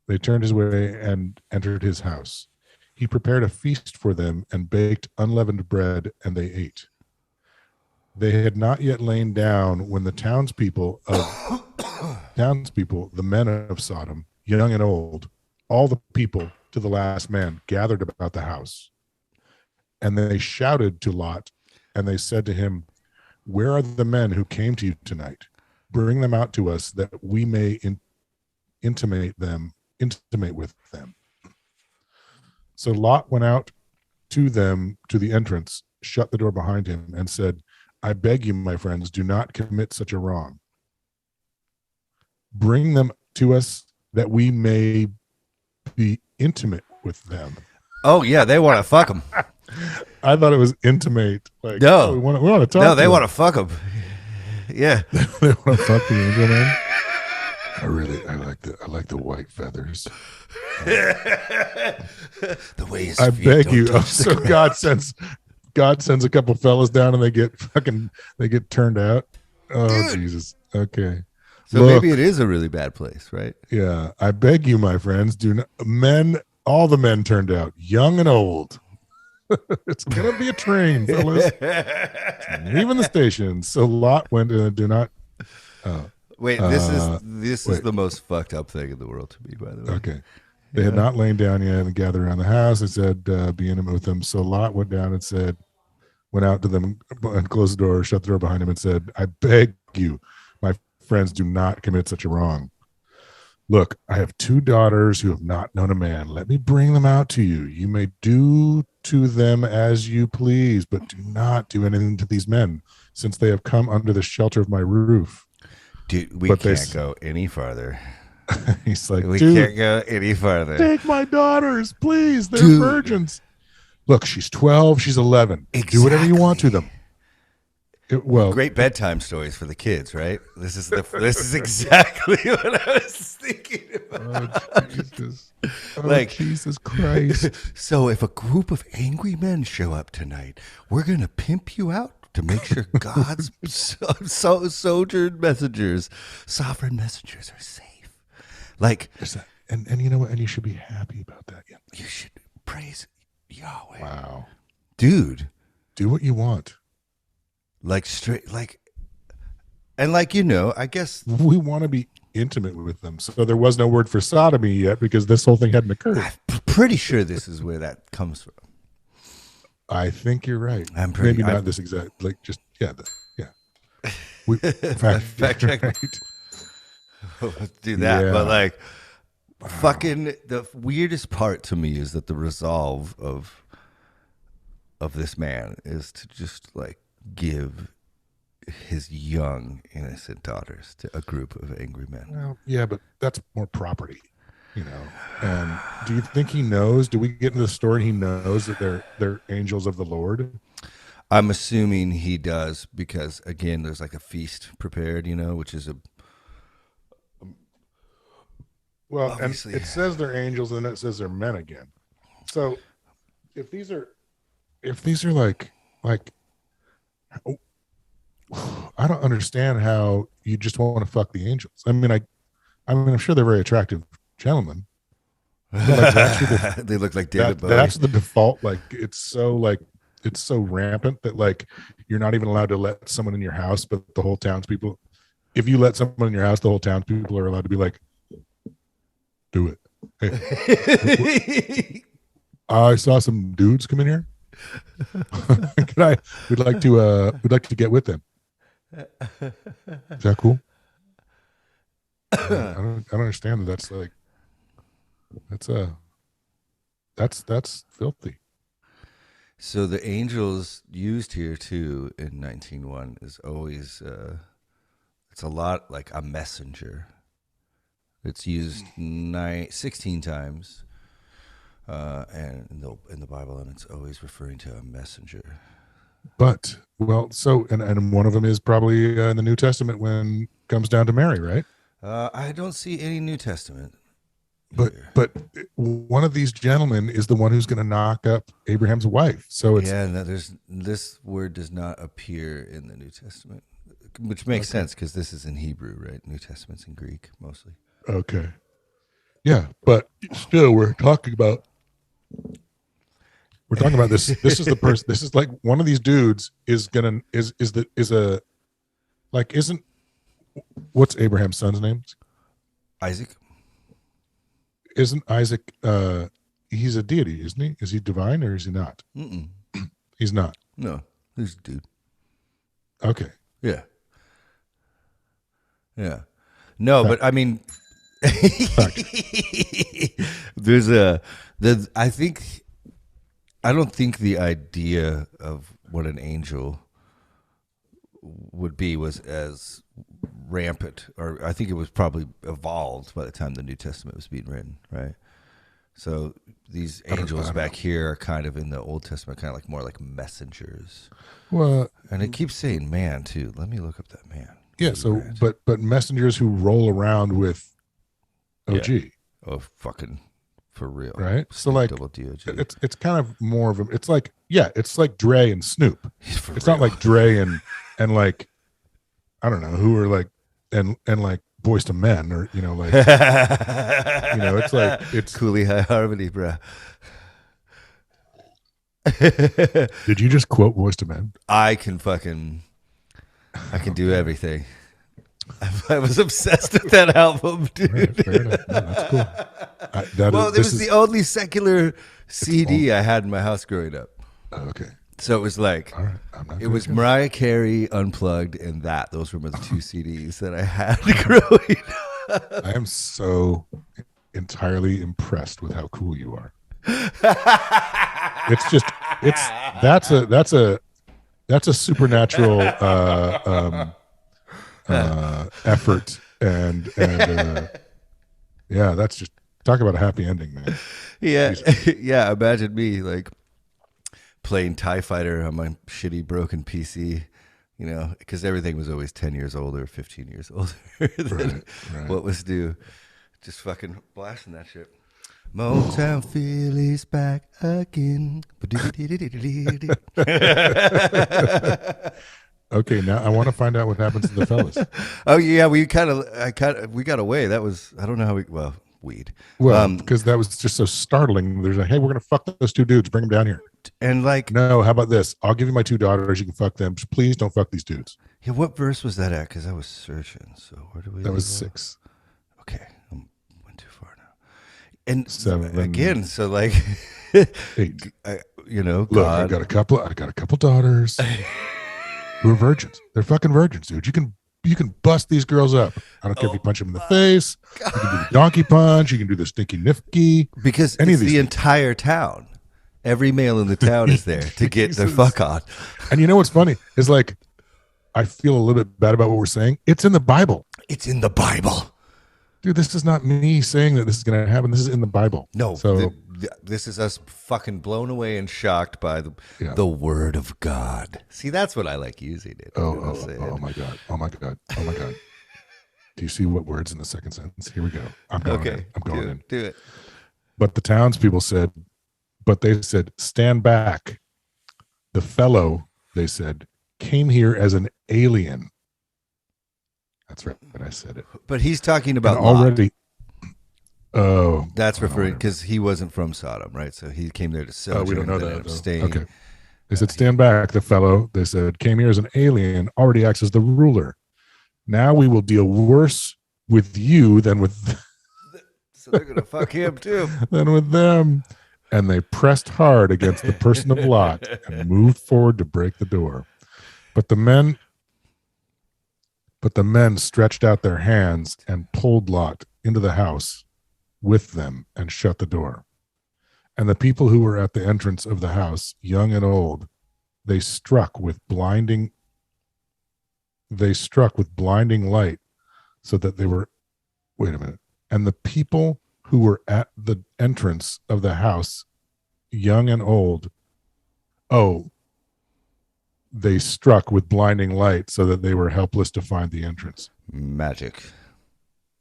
They turned his way and entered his house. He prepared a feast for them and baked unleavened bread, and they ate. They had not yet lain down when the townspeople, the men of Sodom, young and old, all the people to the last man, gathered about the house. And they shouted to Lot, and they said to him, "Where are the men who came to you tonight? Bring them out to us, that we may intimate with them." So Lot went out to them to the entrance, shut the door behind him, and said, "I beg you, my friends, do not commit such a wrong. Bring them to us, that we may be intimate with them." Oh yeah, they want to fuck him. I thought it was intimate. Like, No, we want to talk. No, they want to fuck him. Yeah, they want to fuck the angel man. I like the white feathers. The way his I feet beg don't you. touch the So ground. God sends a couple fellas down, and they get turned out. Oh, dude. Jesus. Okay. So Look, maybe it is a really bad place, right? yeah. I beg you, my friends, do not all the men turned out, young and old. It's gonna be a train, fellas. Leaving the station. So Lot went and do not. Wait, this is the most fucked up thing in the world to me, by the way. Okay. They had not lain down yet and gathered around the house and said, "Be intimate with them." So Lot went down and went out to them and closed the door, shut the door behind him, and said, "I beg you, my friends, do not commit such a wrong. Look, I have 2 daughters who have not known a man. Let me bring them out to you. You may do to them as you please, but do not do anything to these men, since they have come under the shelter of my roof." Dude, we can't go any farther. He's like, We "Dude, can't go any farther. take my daughters, please. They're Dude. virgins. Look, she's 12, she's 11. Do whatever you want to them." Great bedtime stories for the kids, right? This is exactly what I was thinking about. Oh, Jesus. Oh, Jesus Christ. So if a group of angry men show up tonight, we're going to pimp you out to make sure God's sovereign messengers are safe. Like, and you know what? And you should be happy about that. Yeah. You should praise Yahweh. Wow. Dude. Do what you want. Like straight, like, and like, I guess we want to be intimate with them. So there was no word for sodomy yet because this whole thing hadn't occurred. I'm pretty sure this is where that comes from. I think you're right. Maybe not this exact, like just, yeah. We, fact check. Right. Let's do that. Yeah. But like, fucking the weirdest part to me is that the resolve of this man is to just like give his young innocent daughters to a group of angry men. Well, yeah, but that's more property, And do you think he knows? Do we get into the story and he knows that they're angels of the Lord? I'm assuming he does because again, there's like a feast prepared, which is well, obviously. And it says they're angels and then it says they're men again. So if these are like I don't understand how you just want to fuck the angels. I mean, I'm sure they're very attractive gentlemen. They look like David Bowie. That's the default. Like it's so rampant that like you're not even allowed to let someone in your house, but the whole townspeople. If you let someone in your house, the whole townspeople are allowed to be like, "Do it." Hey, I saw some dudes come in here. We'd like to get with them. Is that cool? I don't understand that. That's filthy. So the angels used here too in 19:1 is always it's a lot like a messenger. It's used 16 times, and in the Bible, and it's always referring to a messenger. But and one of them is probably in the New Testament when it comes down to Mary, right? I don't see any New Testament. But one of these gentlemen is the one who's going to knock up Abraham's wife. So it's this word does not appear in the New Testament, which makes sense because this is in Hebrew, right? New Testament's in Greek mostly. Okay. Yeah, but still, we're talking about this. This is the person. This is like one of these dudes isn't what's Abraham's son's name? Isaac. Isn't Isaac? He's a deity, isn't he? Is he divine or is he not? Mm-mm. He's not. No, he's a dude. Okay. Yeah. Yeah. No, Fact. but I mean, I don't think the idea of what an angel would be was as rampant, or I think it was probably evolved by the time the New Testament was being written, right? So these angels back here are kind of in the Old Testament, kind of like more like messengers. Well, and it keeps saying man too. Let me look up that man. Yeah. So, but messengers who roll around with OG. Yeah. Oh, fucking for real, right? So like, double DOG. It's kind of more of a. It's like Dre and Snoop. It's not like Dre and like, I don't know who are like and like Boys to Men or like it's like it's Cooley High Harmony, bro. Did you just quote Boys to Men? I can do everything. I was obsessed with that album, dude. Right, fair enough. No, that's cool. It was the only secular CD I had in my house growing up. Okay. So it was like, all right, it was Mariah Carey Unplugged and that. Those were the two CDs that I had growing up. I am so entirely impressed with how cool you are. That's a supernatural effort and yeah, that's just talk about a happy ending, man. Yeah. Yeah. Imagine me like playing TIE Fighter on my shitty broken PC, because everything was always 10 years older, 15 years older than what was due. Just fucking blasting that shit. Motown Philly's back again. Okay, now I want to find out what happens to the fellas. Oh yeah, we got away. That was, I don't know how weed. Well, because that was just so startling. There's like, hey, we're gonna fuck those two dudes. Bring them down here. And like, no, how about this? I'll give you my two daughters. You can fuck them. Just please don't fuck these dudes. Yeah, what verse was that at? Because I was searching. So where do we? That was 6. Okay, I went too far now. And 7 again, so like 8. Look, God. I got a couple daughters who are virgins. They're fucking virgins, dude. You can bust these girls up. I don't care if you punch them in the face. God. You can do the donkey punch. You can do the stinky nifty. Because it's the entire town. Every male in the town is there to get their fuck on. And you know what's funny is like, I feel a little bit bad about what we're saying. It's in the Bible. It's in the Bible. Dude, this is not me saying that this is going to happen. This is in the Bible. No, so this is us fucking blown away and shocked by the word of God. See, that's what I like using it. Oh my God. Oh my God. Oh my God. Do you see what word's in the second sentence? Here we go. I'm going in. Do it. But the townspeople said, stand back. The fellow, they said, came here as an alien. That's right. I said it. But he's talking about already. Oh, that's referring because he wasn't from Sodom, right? So he came there to sojourn. We don't know that. Staying. Okay. They said, stand back. The fellow, they said, came here as an alien, already acts as the ruler. Now we will deal worse with you than with. So they're gonna fuck him too. Than with them. And they pressed hard against the person of Lot and moved forward to break the door. But the men stretched out their hands and pulled Lot into the house with them and shut the door. And the people who were at the entrance of the house, young and old, they struck with blinding light so that they were, wait a minute. And the people who were at the entrance of the house, young and old, they struck with blinding light so that they were helpless to find the entrance. Magic.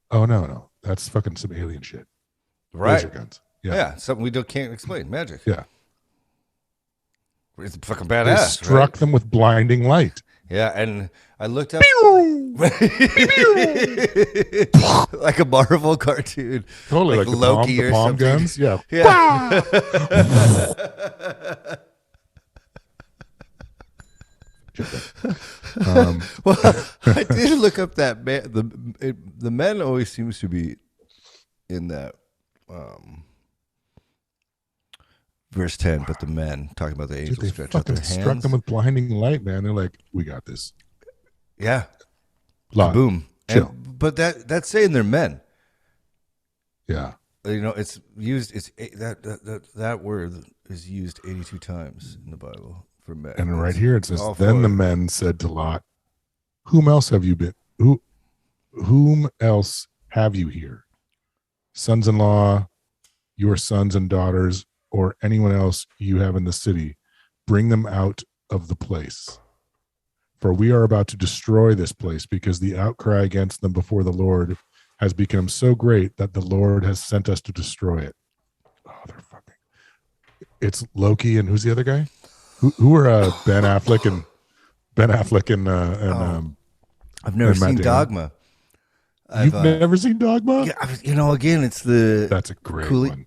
Oh, no. That's fucking some alien shit. Right. Laser guns. Yeah, something we can't explain. Magic. Yeah. It's fucking They badass. struck them with blinding light. Yeah, and I looked up like a Marvel cartoon. Totally like Loki the or palm something. guns. Yeah. Yeah. Well, I did look up that man. The men always seems to be in that verse 10, but the men talking about the angels Dude, they stretch out their fucking hands. struck them with blinding light, man. They're like, we got this. Yeah, Lot. boom. Chill. But that's saying they're men. Yeah. You know, it's used. It's that word is used 82 times in the Bible for men. And right here it says, all then the for- men said to Lot, whom else have you been? Whom else have you here? Sons-in-law, your sons and daughters, or anyone else you have in the city, bring them out of the place. For we are about to destroy this place because the outcry against them before the Lord has become so great that the Lord has sent us to destroy it. Oh, they're fucking. It's Loki and who's the other guy? Who are Ben Affleck and I've never and Matt seen Damon. Dogma. You've never seen Dogma? Yeah, again, it's the That's a great Cooley. one.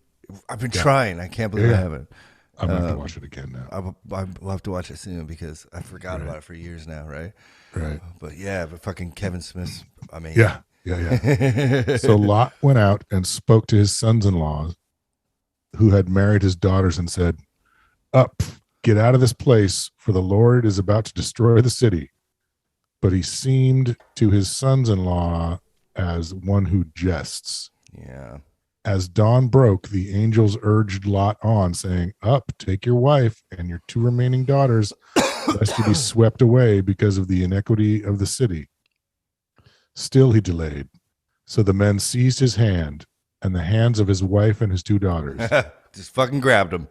I've been trying. I can't believe I haven't. I'm going to have to watch it again now. We'll have to watch it soon because I forgot about it for years now, right? Right. But fucking Kevin Smith's amazing. Yeah. So Lot went out and spoke to his sons-in-law who had married his daughters and said, up, get out of this place, for the Lord is about to destroy the city. But he seemed to his sons-in-law as one who jests. Yeah. As dawn broke, the angels urged Lot on, saying, up, take your wife and your 2 remaining daughters, lest you be swept away because of the iniquity of the city. Still he delayed. So the men seized his hand and the hands of his wife and his 2 daughters Just fucking grabbed him.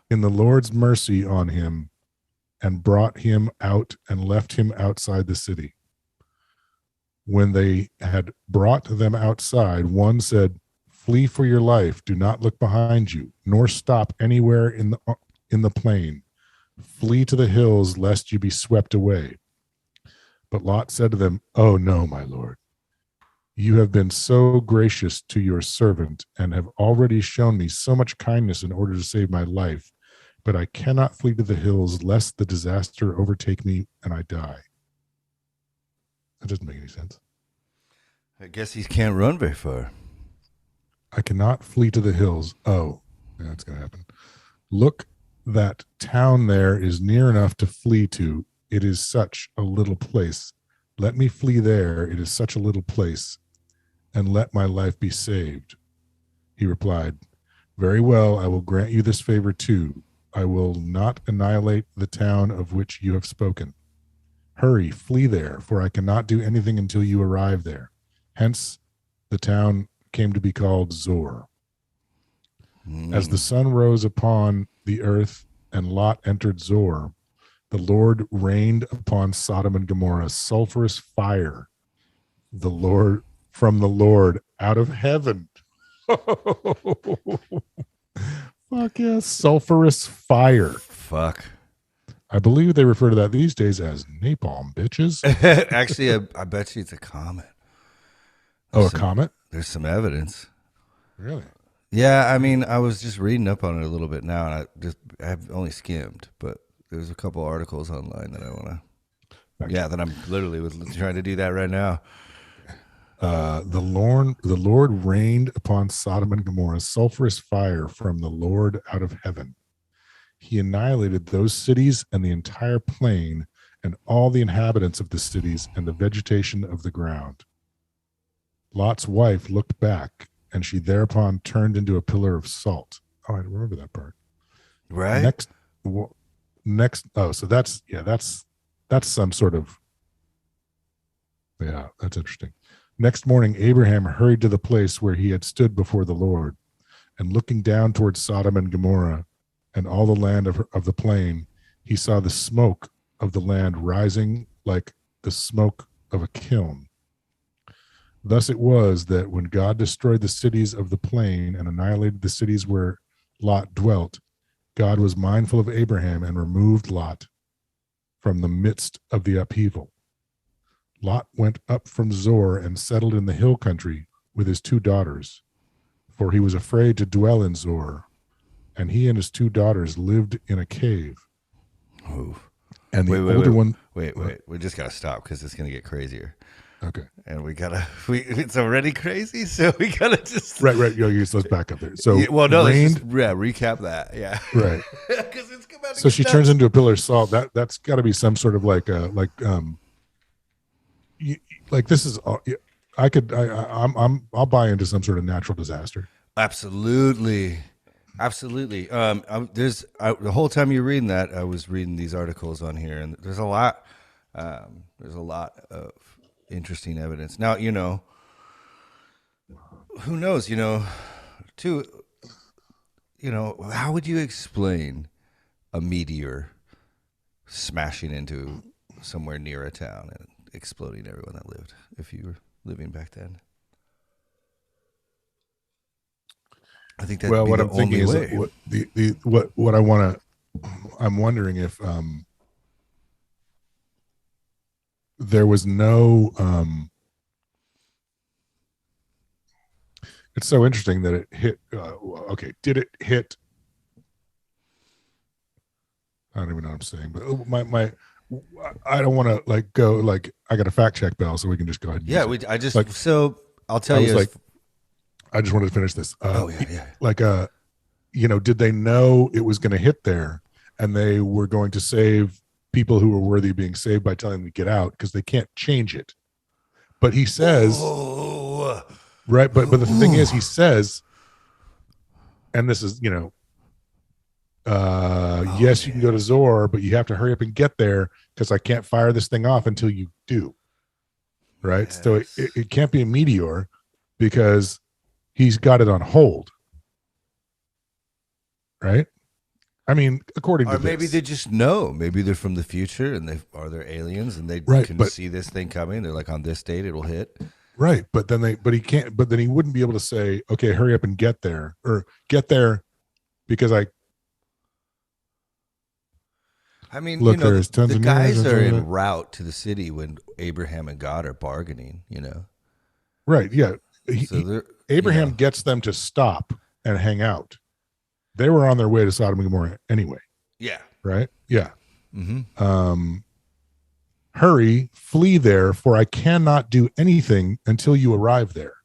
in the Lord's mercy on him and brought him out and left him outside the city. When they had brought them outside, one said, flee for your life. Do not look behind you, nor stop anywhere in the plain. Flee to the hills, lest you be swept away. But Lot said to them, oh, no, my Lord. You have been so gracious to your servant and have already shown me so much kindness in order to save my life, but I cannot flee to the hills lest the disaster overtake me and I die. That doesn't make any sense. I guess he can't run very far. I cannot flee to the hills. Oh, yeah, that's going to happen. Look, that town there is near enough to flee to. It is such a little place. Let me flee there. It is such a little place, and let my life be saved. He replied, very well, I will grant you this favor too. I will not annihilate the town of which you have spoken. Hurry, flee there, for I cannot do anything until you arrive there. Hence, the town came to be called Zor. As the sun rose upon the earth and Lot entered Zor, the Lord rained upon Sodom and Gomorrah sulfurous fire, from the Lord out of heaven. Fuck yeah, sulfurous fire. Fuck. I believe they refer to that these days as napalm, bitches. Actually, I bet you it's a comet. Oh, a comet? There's some evidence. Really? Yeah, I mean, I was just reading up on it a little bit now, and I've only skimmed, but there's a couple articles online that I want to. Yeah, that I'm literally trying to do that right now. The Lord rained upon Sodom and Gomorrah sulfurous fire from the Lord out of heaven. He annihilated those cities and the entire plain and all the inhabitants of the cities and the vegetation of the ground. Lot's wife looked back, and she thereupon turned into a pillar of salt. Oh, I remember that part. Right? Next. Oh, so that's some sort of. Yeah, that's interesting. Next morning, Abraham hurried to the place where he had stood before the Lord, and looking down towards Sodom and Gomorrah and all the land of the plain, he saw the smoke of the land rising like the smoke of a kiln. Thus it was that when God destroyed the cities of the plain and annihilated the cities where Lot dwelt, God was mindful of Abraham and removed Lot from the midst of the upheaval. Lot went up from Zoar and settled in the hill country with his 2 daughters, for he was afraid to dwell in Zoar, and he and his 2 daughters lived in a cave. Ooh. And the older one. Wait. We just gotta stop because it's gonna get crazier. Okay. And it's already crazy, so we gotta just Right. Yo, let's back up there. So recap that. Yeah. Right. Because it's about to So get she nuts. turns into a pillar of salt. That's got to be some sort of this is. I'll buy into some sort of natural disaster. Absolutely. The whole time you're reading that, I was reading these articles on here, and there's a lot of interesting evidence. Now, who knows, how would you explain a meteor smashing into somewhere near a town and exploding everyone that lived, if you were living back then? I think that'd be what the I'm thinking only is way. I'm wondering if there was no it's so interesting that it hit did it hit? I don't even know what I'm saying, but my I don't want to go I got a fact check bell, so we can just go ahead and use it. So I'll tell you. I just wanted to finish this. Yeah. Did they know it was going to hit there, and they were going to save people who were worthy of being saved by telling them to get out because they can't change it? But he says, right? But the thing is, he says, and this is yes, you can go to Zoar, but you have to hurry up and get there because I can't fire this thing off until you do. Right? Yes. So it can't be a meteor because he's got it on hold. Right? I mean, according to this. Or maybe they just know. Maybe they're from the future and they're aliens and they can see this thing coming. They're like, on this date it'll hit. Right. But then he wouldn't be able to say, okay, hurry up and get there, or get there because look, there's tons the of guys are en route to the city when Abraham and God are bargaining, Right, yeah. Abraham you know. gets them to stop and hang out. They were on their way to Sodom and Gomorrah anyway. Yeah. Right? Yeah. Mm-hmm. Hurry, flee there, for I cannot do anything until you arrive there.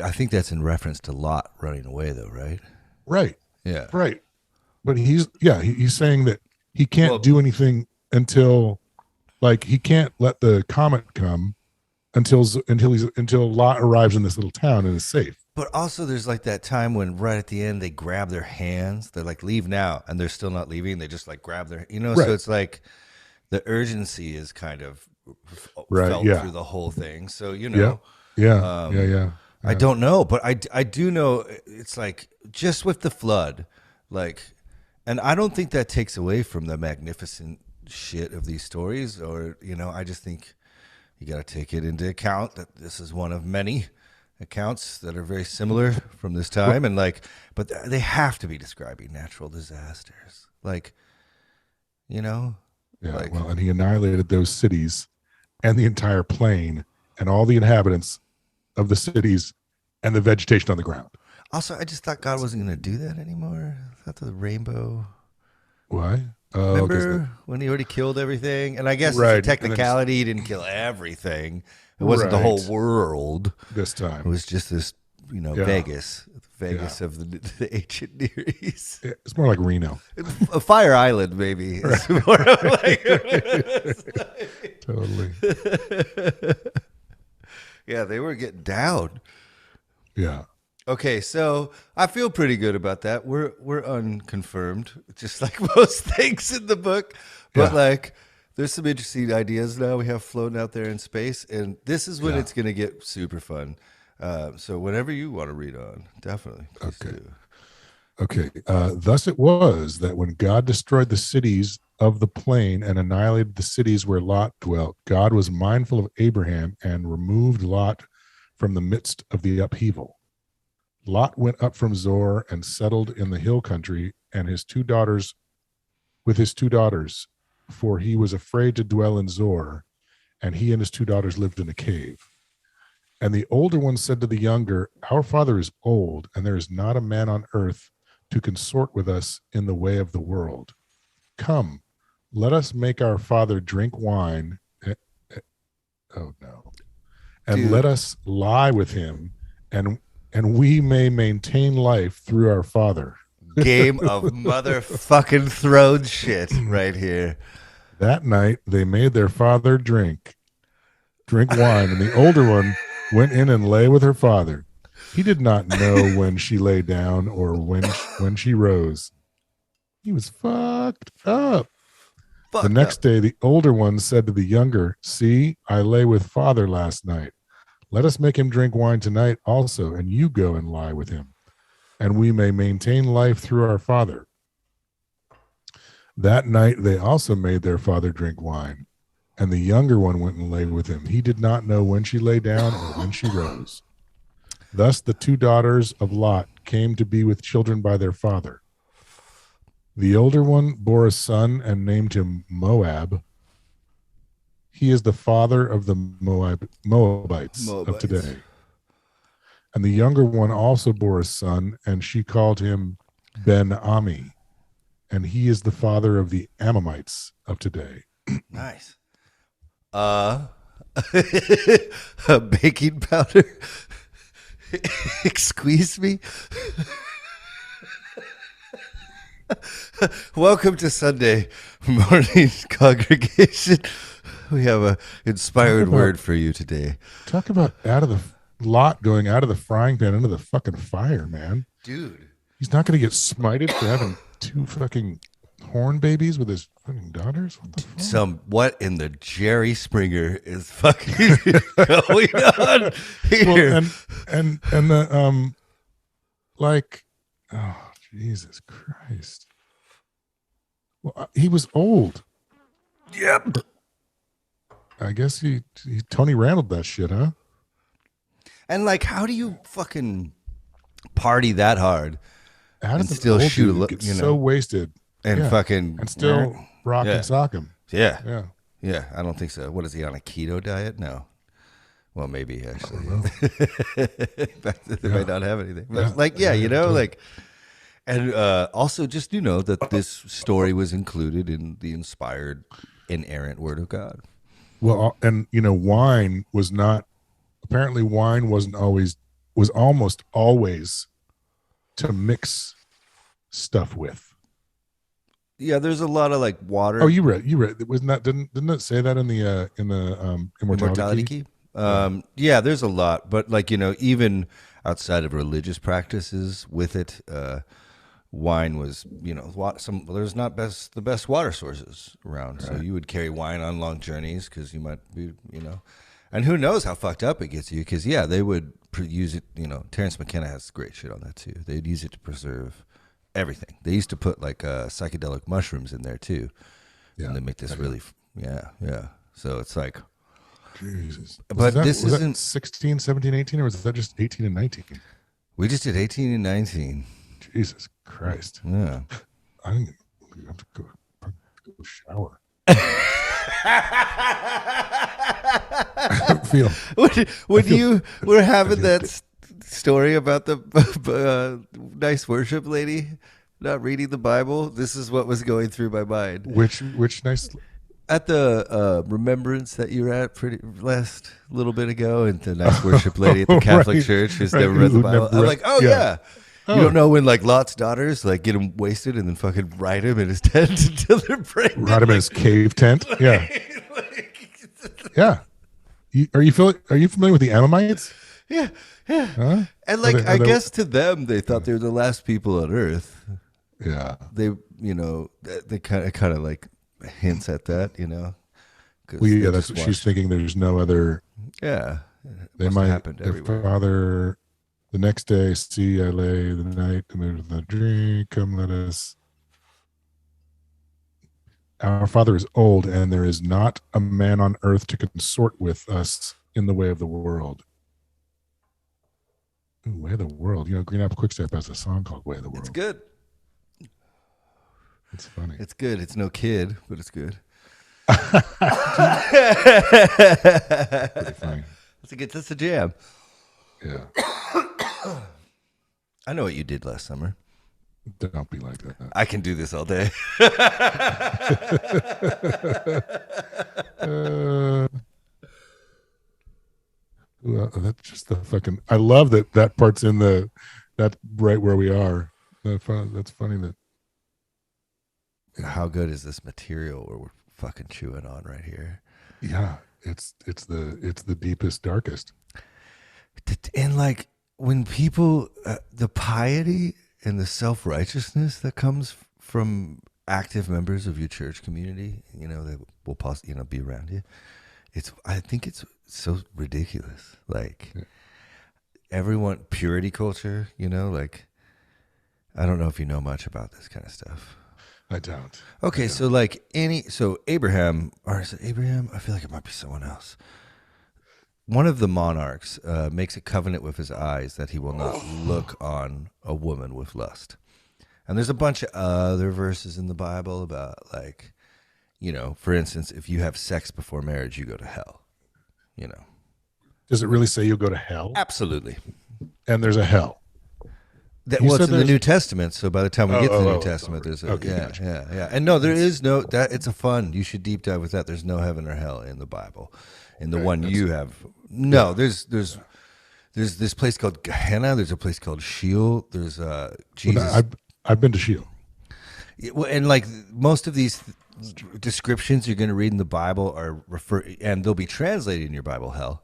I think that's in reference to Lot running away, though, right? Right. Yeah. Right. But he's saying that he can't do anything until, he can't let the comet come until Lot arrives in this little town and is safe. But also, there's that time when right at the end they grab their hands. They're like, "Leave now," and they're still not leaving. They just grab their, Right. So it's the urgency is kind of felt through the whole thing. So Yeah. I don't know, but I do know it's just with the flood, and I don't think that takes away from the magnificent shit of these stories, or I just think you got to take it into account that this is one of many accounts that are very similar from this time, but they have to be describing natural disasters, Yeah, and he annihilated those cities and the entire plain and all the inhabitants of the cities and the vegetation on the ground. Also, I just thought God wasn't going to do that anymore. I thought the rainbow. Why? Remember when he already killed everything? And I guess it's a technicality, he didn't kill everything. It wasn't the whole world this time. It was just this, Vegas of the ancient Near East. It's more like Reno. A Fire Island, maybe. Right. More Totally. Yeah, they were getting down. Yeah. Okay, so I feel pretty good about that. We're unconfirmed, just like most things in the book. But Yeah. like, there's some interesting ideas now we have floating out there in space, and this is when Yeah. it's gonna get super fun. So whenever you want to read on, definitely. Please Okay. do. Okay. Thus it was that when God destroyed the cities of the plain and annihilated the cities where Lot dwelt, God was mindful of Abraham and removed Lot from the midst of the upheaval. Lot went up from Zoar and settled in the hill country and his 2 daughters with his 2 daughters, for he was afraid to dwell in Zoar, and he and his 2 daughters lived in a cave. And the older one said to the younger, our father is old, and there is not a man on earth to consort with us in the way of the world. Come, let us make our father drink wine. Oh no. And Dude. let us lie with him, and we may maintain life through our father. Game of motherfucking Thrones shit right here. That night they made their father drink wine, and the older one went in and lay with her father. He did not know when she lay down or when she rose. He was fucked up. The next day, the older one said to the younger, see, I lay with father last night. Let us make him drink wine tonight also, and you go and lie with him, and we may maintain life through our father. That night they also made their father drink wine, and the younger one went and lay with him. He did not know when she lay down or when she rose. Thus the 2 daughters of Lot came to be with children by their father. The older one bore a son and named him Moab. He is the father of the Moabites of today. And the younger one also bore a son, and she called him Ben-Ami. And he is the father of the Ammonites of today. Nice. Baking powder. Squeeze me. Welcome to Sunday morning congregation. We have a inspired word for you today. Talk about Lot going out of the frying pan into the fucking fire, man. Dude. He's not going to get smited for having 2 fucking horn babies with his fucking daughters? What the fuck? What in the Jerry Springer is fucking going on here? Well, and the like, oh Jesus Christ. Well, he was old. Yep. I guess he Tony Randalled that shit, huh? And like, how do you fucking party that hard and still shoot? Get so wasted and fucking and still rock and sock him. Yeah. I don't think so. What is he on, a keto diet? No. Well, maybe actually. They might not have anything. But and also just that this story was included in the inspired, inerrant Word of God. Well, and wine was almost always to mix stuff with. Yeah, there's a lot of like water. Oh, you read. It was not didn't it say that in the Immortality Key? Yeah, there's a lot, but like even outside of religious practices with it, wine was there's not the best water sources around, right. So you would carry wine on long journeys because you might be and who knows how fucked up it gets you, because they would use it. Terrence McKenna has great shit on that too. They'd use it to preserve everything. They used to put like psychedelic mushrooms in there too, and they make this really so it's like Jesus. But this isn't 16, 17, 18, or was that just 18 and 19? We just did 18 and 19. Jesus Christ. Yeah. I didn't have to go shower. When you were having that story about the nice worship lady not reading the Bible, this is what was going through my mind. Which nice... At the remembrance that you were at last little bit ago, and the nice worship lady at the Catholic Church who's never read the Bible. I'm like, yeah. You don't know when like Lot's daughters like get him wasted and then fucking ride him in his tent until they're pregnant. Ride him in his cave tent. Yeah. Yeah. Are you familiar with the Ammonites? Yeah. Huh? And like, I guess to them, they thought they were the last people on Earth. Yeah. They, they kind of like hints at that, 'cause Well, they yeah, just that's what she's watched- thinking. There's no other. Yeah, They must have might. happened Their everywhere. father. The next day, see, I lay the night, and there's the drink. Come, let us. Our father is old, and there is not a man on earth to consort with us in the way of the world. Ooh, Way of the World. Green Apple Quickstep has a song called Way of the World. It's good. It's funny. It's good. It's no kid, but it's good. Pretty funny. That's a jam. Yeah. I know what you did last summer. Don't be like that. I can do this all day. Well, that's just the fucking. I love that part's in that right where we are. That's funny that. How good is this material we're fucking chewing on right here? Yeah, it's the deepest, darkest. And like when people, the piety and the self-righteousness that comes from active members of your church community, that will possibly, be around you. I think it's so ridiculous. Like everyone, purity culture, like, I don't know if you know much about this kind of stuff. I don't. Okay, so like Abraham, or is it Abraham? I feel like it might be someone else. One of the monarchs makes a covenant with his eyes that he will not look on a woman with lust. And there's a bunch of other verses in the Bible about like, for instance, if you have sex before marriage, you go to hell. Does it really say you'll go to hell? Absolutely. And there's a hell. It's said in the there's- New Testament, so by the time we get to the New Testament, sorry. there's a Okay, yeah, gotcha. yeah. And no, there is no that. It's a fun. You should deep dive with that. There's no heaven or hell in the Bible. In the one you have, no. There's this place called Gehenna. There's a place called Sheol. There's Jesus. Well, I've been to Sheol. And like most of these descriptions you're going to read in the Bible are and they'll be translated in your Bible hell.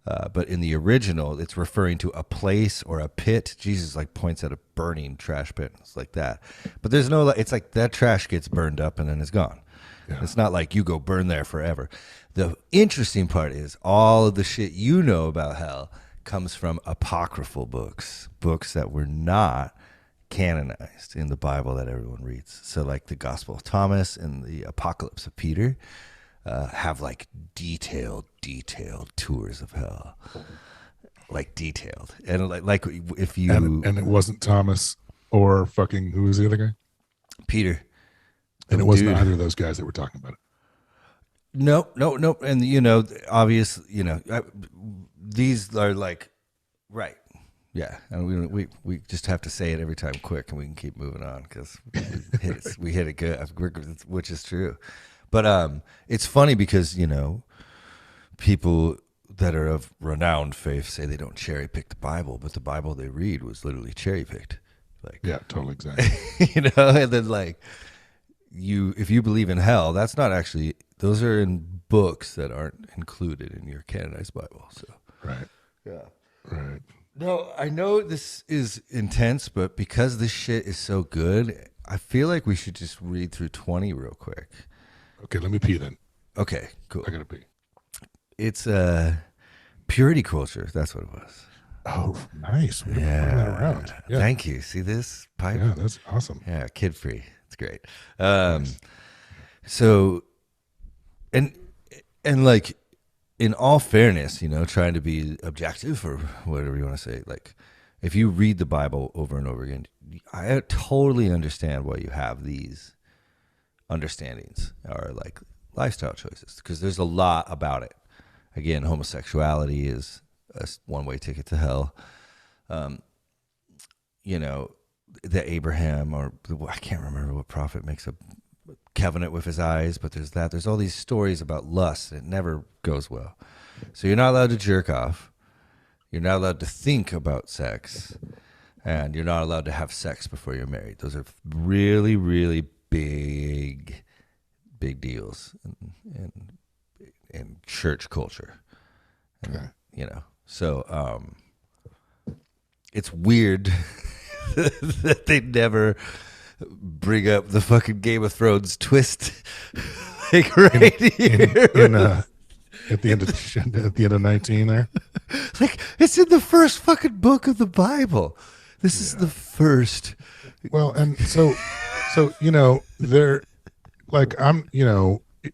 But in the original, it's referring to a place or a pit. Jesus like points at a burning trash pit. It's like that. But there's no, it's like that trash gets burned up and then it's gone. Yeah. It's not like you go burn there forever. The interesting part is all of the shit you know about hell comes from apocryphal books that were not canonized in the Bible that everyone reads. So like the Gospel of Thomas and the Apocalypse of Peter have like detailed tours of hell, like detailed, and like if you and it wasn't Thomas or fucking who was the other guy? Peter, and it wasn't either of those guys that were talking about it. No, and obviously, these are like right. Yeah, and we just have to say it every time quick, and we can keep moving on because we hit it good, which is true. But it's funny because people that are of renowned faith say they don't cherry pick the Bible, but the Bible they read was literally cherry picked. Like yeah, totally exactly. And then like if you believe in hell, that's not actually, those are in books that aren't included in your canonized Bible. So right, yeah, right. No, I know this is intense, but because this shit is so good, I feel like we should just read through 20 real quick. Okay, let me pee then. Okay, cool. I gotta pee. It's purity culture. That's what it was. Oh, nice. We're Yeah. that around. Yeah. Thank you. See this pipe? Yeah, that's awesome. Yeah, kid free. It's great. So, and like, in all fairness, trying to be objective or whatever you want to say, like, if you read the Bible over and over again, I totally understand why you have these understandings or like lifestyle choices, because there's a lot about it. Again, homosexuality is a one-way ticket to hell. The Abraham, or I can't remember what prophet makes a covenant with his eyes, but there's all these stories about lust. It never goes well. So you're not allowed to jerk off. You're not allowed to think about sex, and you're not allowed to have sex before you're married. Those are really, really big deals in church culture. Okay. So it's weird that they never bring up the fucking Game of Thrones twist, like right here. At the end of 19 there. Like it's in the first fucking book of the Bible. This is the first. Well, and so they're like, it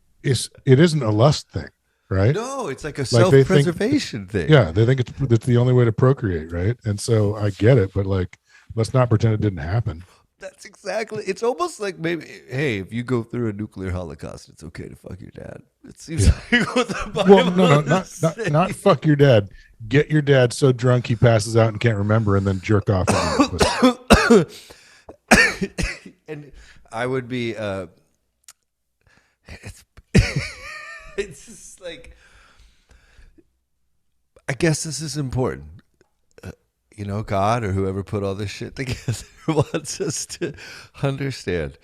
isn't a lust thing, right? No, it's like a Like they think- self-preservation thing. Yeah, they think it's the only way to procreate, right? And so I get it, but like, let's not pretend it didn't happen. That's exactly. It's almost like maybe, hey, if you go through a nuclear holocaust, it's okay to fuck your dad. It seems like what the Bible Well, no, is saying. not fuck your dad. Get your dad so drunk he passes out and can't remember, and then jerk off. And I would be. It's it's just like. I guess this is important. God or whoever put all this shit together wants us to understand.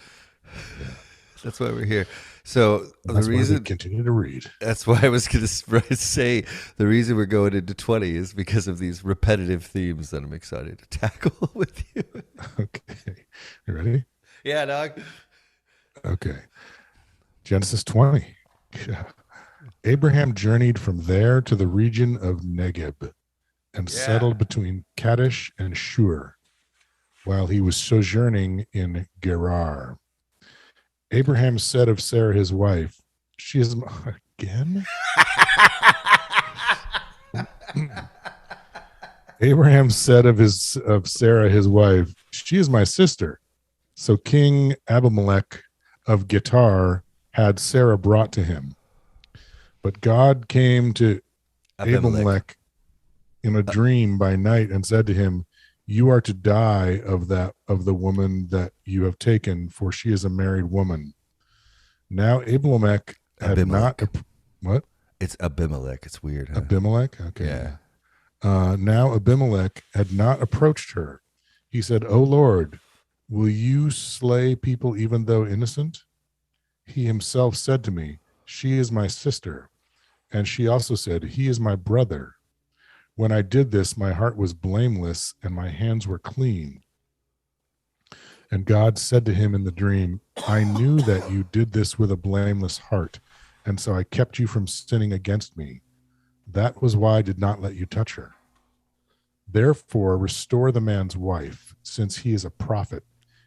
That's why we're here. So That's the why reason we continue to read. That's why I was going to say the reason we're going into 20 is because of these repetitive themes that I'm excited to tackle with you. Okay, you ready? Yeah, dog. Okay, Genesis 20. Abraham journeyed from there to the region of Negeb and settled between Kadesh and Shur, while he was sojourning in Gerar. Abraham said of Sarah his wife, "She is again." Abraham said of Sarah his wife, "She is my sister." So King Abimelech of Getar had Sarah brought to him. But God came to Abimelech in a dream by night and said to him, "You are to die of the woman that you have taken, for she is a married woman." Now Abimelech had Abimelech. what? It's Abimelech. It's weird. Huh? Abimelech? Okay. Yeah. Now Abimelech had not approached her. He said, "O Lord, will you slay people even though innocent?" He himself said to me, "She is my sister." And she also said, "He is my brother." When I did this, my heart was blameless and my hands were clean. And God said to him in the dream, "I knew that you did this with a blameless heart, and so I kept you from sinning against me. That was why I did not let you touch her. Therefore, restore the man's wife, since he is a prophet.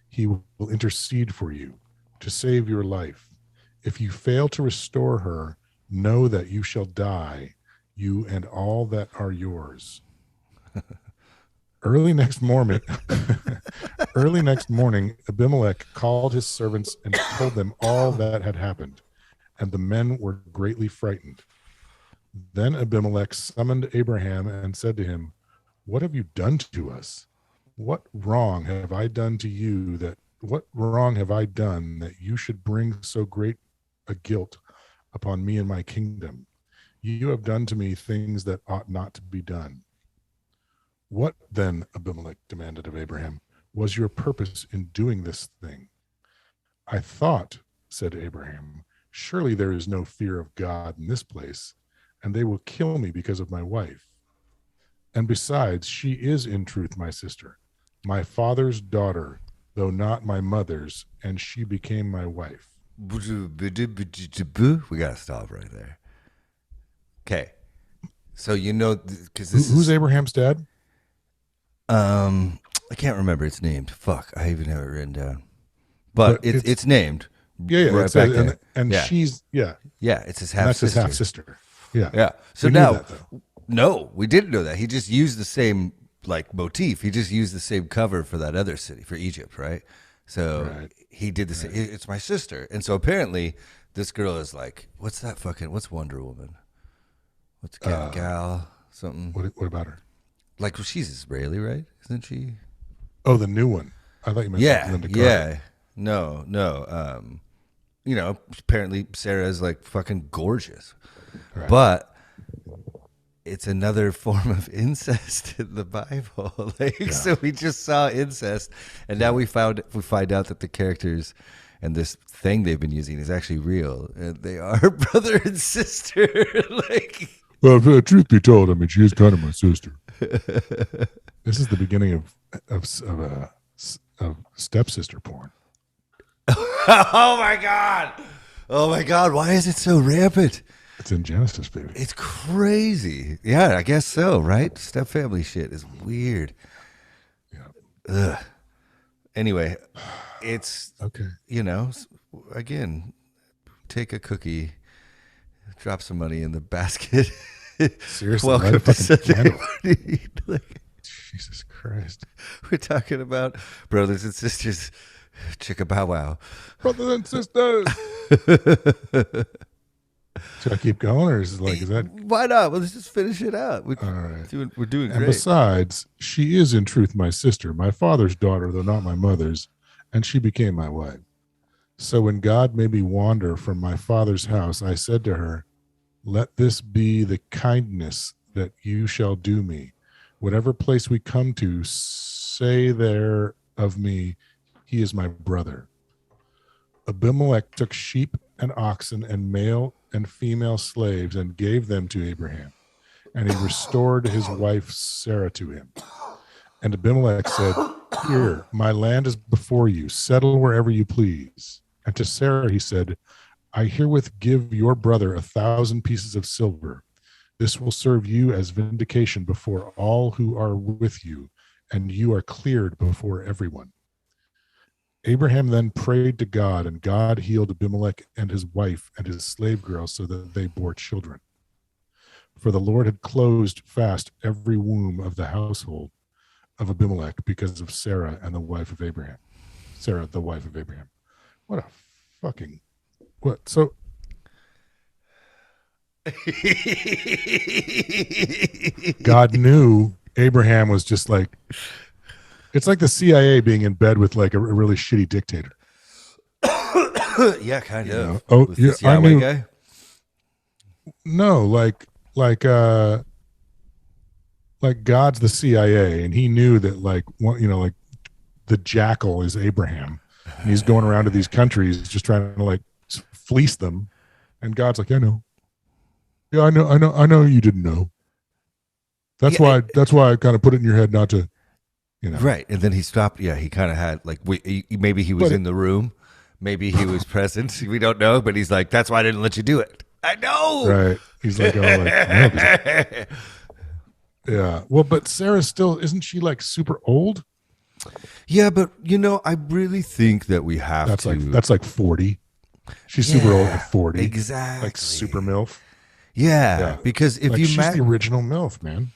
He will intercede for you to save your life. If you fail to restore her, know that you shall die, you and all that are yours." Early next morning, Abimelech called his servants and told them all that had happened, and the men were greatly frightened. Then Abimelech summoned Abraham and said to him, "What have you done to us? What wrong have I done to you that you should bring so great a guilt upon me and my kingdom? You have done to me things that ought not to be done." "What then," Abimelech demanded of Abraham, "was your purpose in doing this thing?" "I thought," said Abraham, "surely there is no fear of God in this place, and they will kill me because of my wife. And besides, she is in truth my sister, my father's daughter, though not my mother's, and she became my wife." We got to stop right there. Okay. So, because Who's Abraham's dad? I can't remember its name. Fuck, I even have it written down. But it's named. Yeah, right back there. and Yeah. she's It's his and that's his half-sister. half sister. Yeah. Yeah. So We knew now, that, though. no, we didn't know that. He just used the same motif. He just used the same cover for that other city, for Egypt, right? So Right. he did the same. It's my sister, and so apparently this girl is like, what's Wonder Woman? What's Gal something? What about her? Like, well, she's Israeli, right? Isn't she? Oh, the new one. I thought you meant Linda Carter. Yeah. No. Apparently Sarah is fucking gorgeous, Right. but it's another form of incest in the Bible. So we just saw incest, and now we find out that the characters and this thing they've been using is actually real, and they are brother and sister. Well, truth be told, I mean, she is kind of my sister. This is the beginning of stepsister porn. Oh my god! Oh my god! Why is it so rampant? It's in Genesis, baby. It's crazy. Yeah, I guess so. Right? Stepfamily shit is weird. Yeah. Ugh. Anyway, it's Okay. Again, take a cookie, drop some money in the basket. Seriously, Welcome light a to fucking Sunday candle. morning. Like, Jesus Christ. we're talking about brothers and sisters, chicka bow wow. Brothers and sisters. Should I keep going, or is that? Why not? Well, let's just finish it out. We're All right. doing And great. besides, she is in truth my sister, my father's daughter, though not my mother's, and she became my wife. So when God made me wander from my father's house, I said to her, let this be the kindness that you shall do me. Whatever place we come to, say there of me, he is my brother. Abimelech took sheep and oxen and male and female slaves and gave them to Abraham. And he restored his wife Sarah to him. And Abimelech said, here, my land is before you. Settle wherever you please. And to Sarah he said, I herewith give your brother 1,000 pieces of silver. This will serve you as vindication before all who are with you, and you are cleared before everyone. Abraham then prayed to God, and God healed Abimelech and his wife and his slave girl so that they bore children. For the Lord had closed fast every womb of the household of Abimelech because of Sarah and the wife of Abraham. Sarah, the wife of Abraham. What a fucking... What? So... God knew Abraham was just like... It's like the CIA being in bed with like a really shitty dictator. Yeah, kind of. know? Oh, With yeah, this I Yahweh knew- guy. No, like God's the CIA, and he knew that like the jackal is Abraham, and he's going around to these countries just trying to like fleece them, and God's like, I know, yeah, I know you didn't know. That's Yeah, why I kind of put it in your head not to, Right, and then he stopped. Yeah, he kind of had like maybe he was But in the room, maybe he was present. We don't know, but he's like, "That's why I didn't let you do it." I know. Right? He's like, oh, like no, yeah. Well, but Sarah still isn't she like super old? Yeah, but I really think that we have That's to. that's like 40. She's super old at 40. Exactly. Like super MILF. Yeah, Yeah. because if Like you she's the original MILF, man.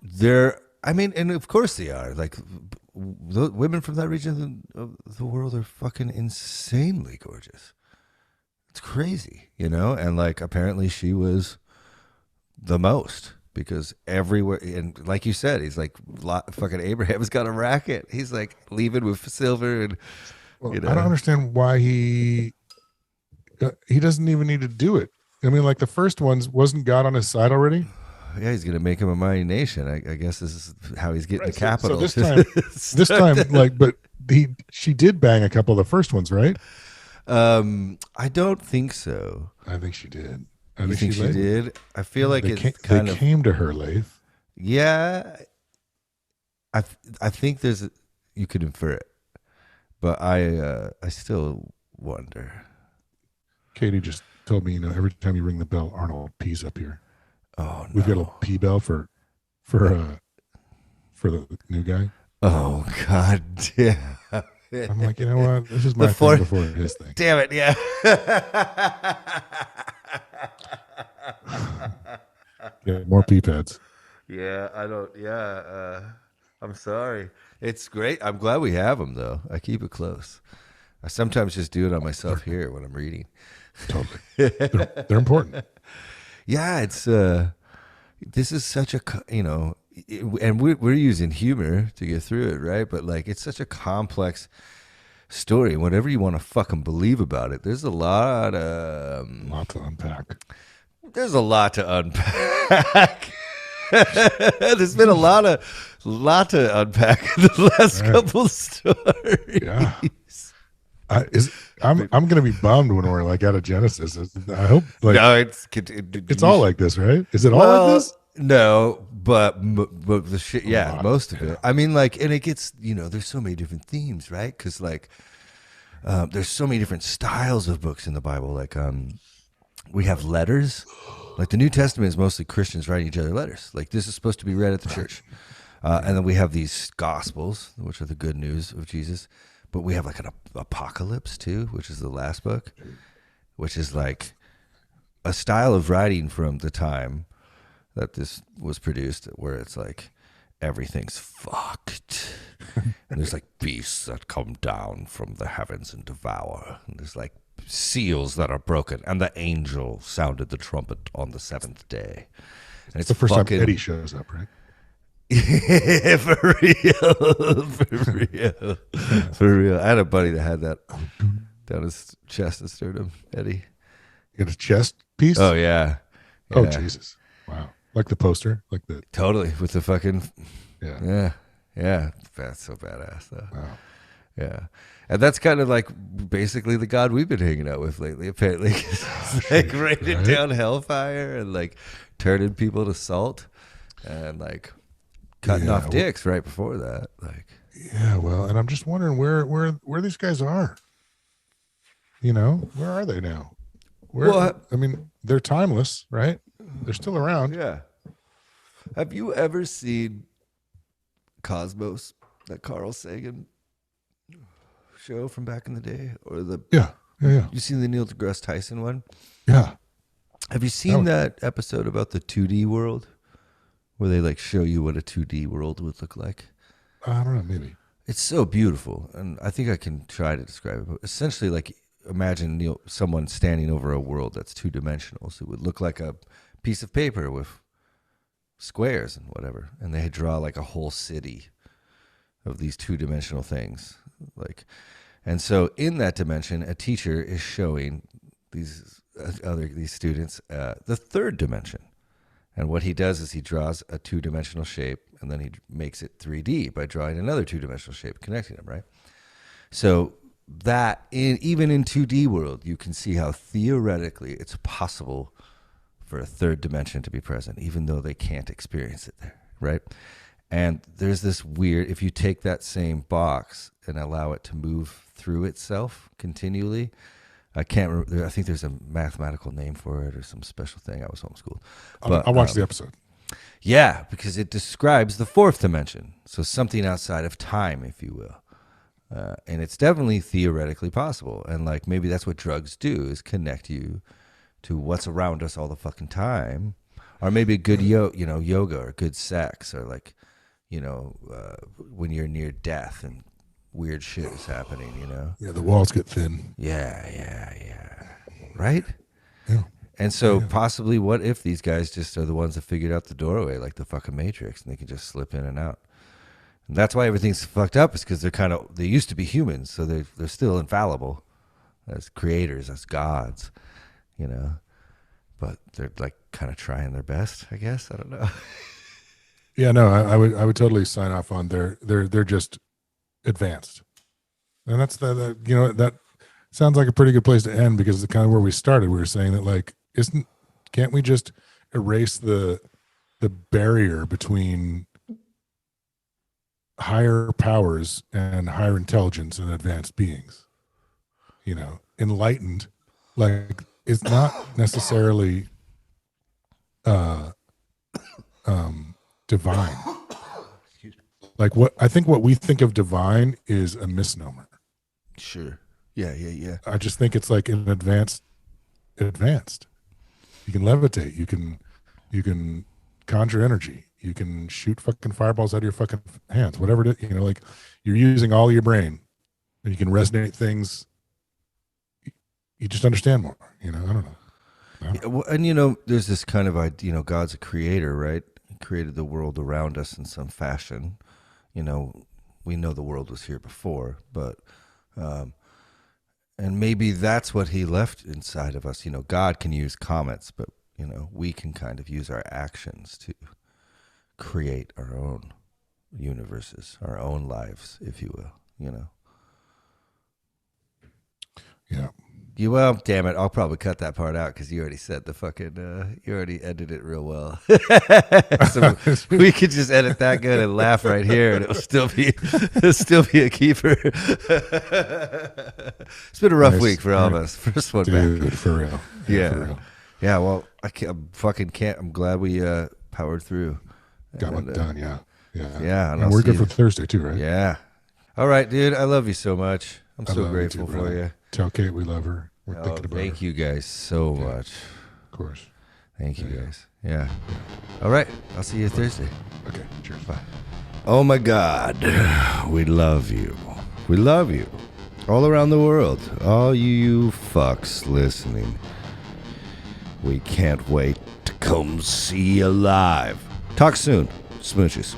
they're. I mean, and of course they are. Like the women from that region of the world are fucking insanely gorgeous. It's crazy, and like apparently she was the most because everywhere, and like you said, he's like fucking Abraham's got a racket. He's like leaving with silver and Well, I don't understand why he doesn't even need to do it. I mean, like the first ones, wasn't God on his side already? Yeah, he's gonna make him a mighty nation. I guess this is how he's getting Right, the capital. So this time, like, but she did bang a couple of the first ones, right? I don't think so. I think she did. You think she did? I feel like they it's came to her, Leif. Yeah, I think you could infer it, but I still wonder. Katie just told me, every time you ring the bell, Arnold pees up here. Oh no, We've got a little pee bell for the new guy. Oh god damn! I'm like, you know what? This is my thing before his thing. Damn it! Yeah. Yeah, more pee pads. Yeah, I don't. Yeah, I'm sorry. It's great. I'm glad we have them though. I keep it close. I sometimes just do it on myself here when I'm reading. Totally, they're important. Yeah, it's this is such a and we're using humor to get through it, right? But like, it's such a complex story. Whatever you want to fucking believe about it, there's a lot to unpack. There's a lot to unpack. There's been a lot to unpack in the last couple stories. Yeah. I'm gonna be bummed when we're like out of Genesis. I hope like no, it's all like this, right? Is it all like this? No, but the shit, yeah, lot, most of yeah. it. I mean, like, and it gets, there's so many different themes, right? Because like, there's so many different styles of books in the Bible. Like, we have letters. Like the New Testament is mostly Christians writing each other letters. Like this is supposed to be read at the church. And then we have these Gospels, which are the good news of Jesus. But we have like an Apocalypse too, which is the last book, which is like a style of writing from the time that this was produced, where it's like everything's fucked. And there's like beasts that come down from the heavens and devour. And there's like seals that are broken. And the angel sounded the trumpet on the seventh day. And It's the first time Eddie shows up, right? For real. I had a buddy that had that down his chest and sternum, Eddie. You got a chest piece? Oh, yeah. Oh, Jesus. Wow. Like the poster? Like the... Totally. With the fucking... Yeah. Yeah. That's so badass, though. Wow. Yeah. And that's kind of like basically the God we've been hanging out with lately, apparently. It's like raining down hellfire and like turning people to salt and like cutting off dicks right before that. Like, yeah, well, and I'm just wondering where these guys are. Where are they now? I mean, they're timeless, right? They're still around. Yeah. Have you ever seen Cosmos, that Carl Sagan show from back in the day, or the yeah. You seen the Neil deGrasse Tyson one? Yeah. Have you seen that episode about the 2D world, where they like show you what a 2D world would look like? I don't know, maybe. It's so beautiful, and I think I can try to describe it. But essentially, like imagine someone standing over a world that's two-dimensional, so it would look like a piece of paper with squares and whatever, and they draw like a whole city of these two-dimensional things, like. And so in that dimension, a teacher is showing these students the third dimension. And what he does is he draws a two-dimensional shape, and then he makes it 3D by drawing another two-dimensional shape, connecting them, right? So that even in 2D world, you can see how theoretically it's possible for a third dimension to be present, even though they can't experience it there, right? And there's this weird, if you take that same box and allow it to move through itself continually, I can't remember, I think there's a mathematical name for it or some special thing. I was homeschooled. But I'll watch the episode. Yeah, because it describes the fourth dimension. So something outside of time, if you will. And it's definitely theoretically possible. And like maybe that's what drugs do, is connect you to what's around us all the fucking time. Or maybe good yoga or good sex, or like, when you're near death and weird shit is happening, Yeah, the walls get thin. Yeah. Right? Yeah. And so possibly what if these guys just are the ones that figured out the doorway, like the fucking Matrix, and they can just slip in and out. And that's why everything's fucked up, is because they used to be humans, so they're still infallible as creators, as gods, but they're like kind of trying their best, I guess. I don't know. Yeah, no, I would totally sign off on they're just advanced, and that's that sounds like a pretty good place to end, because it's kind of where we started. We were saying that like can't we just erase the barrier between higher powers and higher intelligence and advanced beings? Enlightened, like, it's not necessarily divine. Like what we think of divine is a misnomer. Sure. Yeah. I just think it's like an advanced. You can levitate. You can conjure energy. You can shoot fucking fireballs out of your fucking hands. Whatever it is, like you're using all your brain, and you can resonate things. You just understand more. I don't know. Yeah, well, and there's this kind of idea, God's a creator, right? He created the world around us in some fashion. We know the world was here before, but and maybe that's what he left inside of us. God can use comets, but we can kind of use our actions to create our own universes, our own lives, if you will. Yeah. Well, damn it. I'll probably cut that part out because you already said the fucking, you already edited it real well. So we could just edit that good and laugh right here and it'll still be a keeper. It's been a rough week for all of us. First one Dude, back. for real. Yeah. For real. Yeah. Well, I'm glad we powered through. Got one done, yeah. Yeah. And we're good for Thursday too, right? Yeah. All right, dude. I love you so much. I'm I so love you grateful too, for brother. you. Tell Kate we love her. We're Oh, thinking about her. thank you guys so much. Of course. Thank you guys. Yeah. All right. I'll see you Thursday. Okay, cheers. Bye. Oh my God, we love you. We love you. All around the world, all you fucks listening. We can't wait to come see you live. Talk soon. Smooches.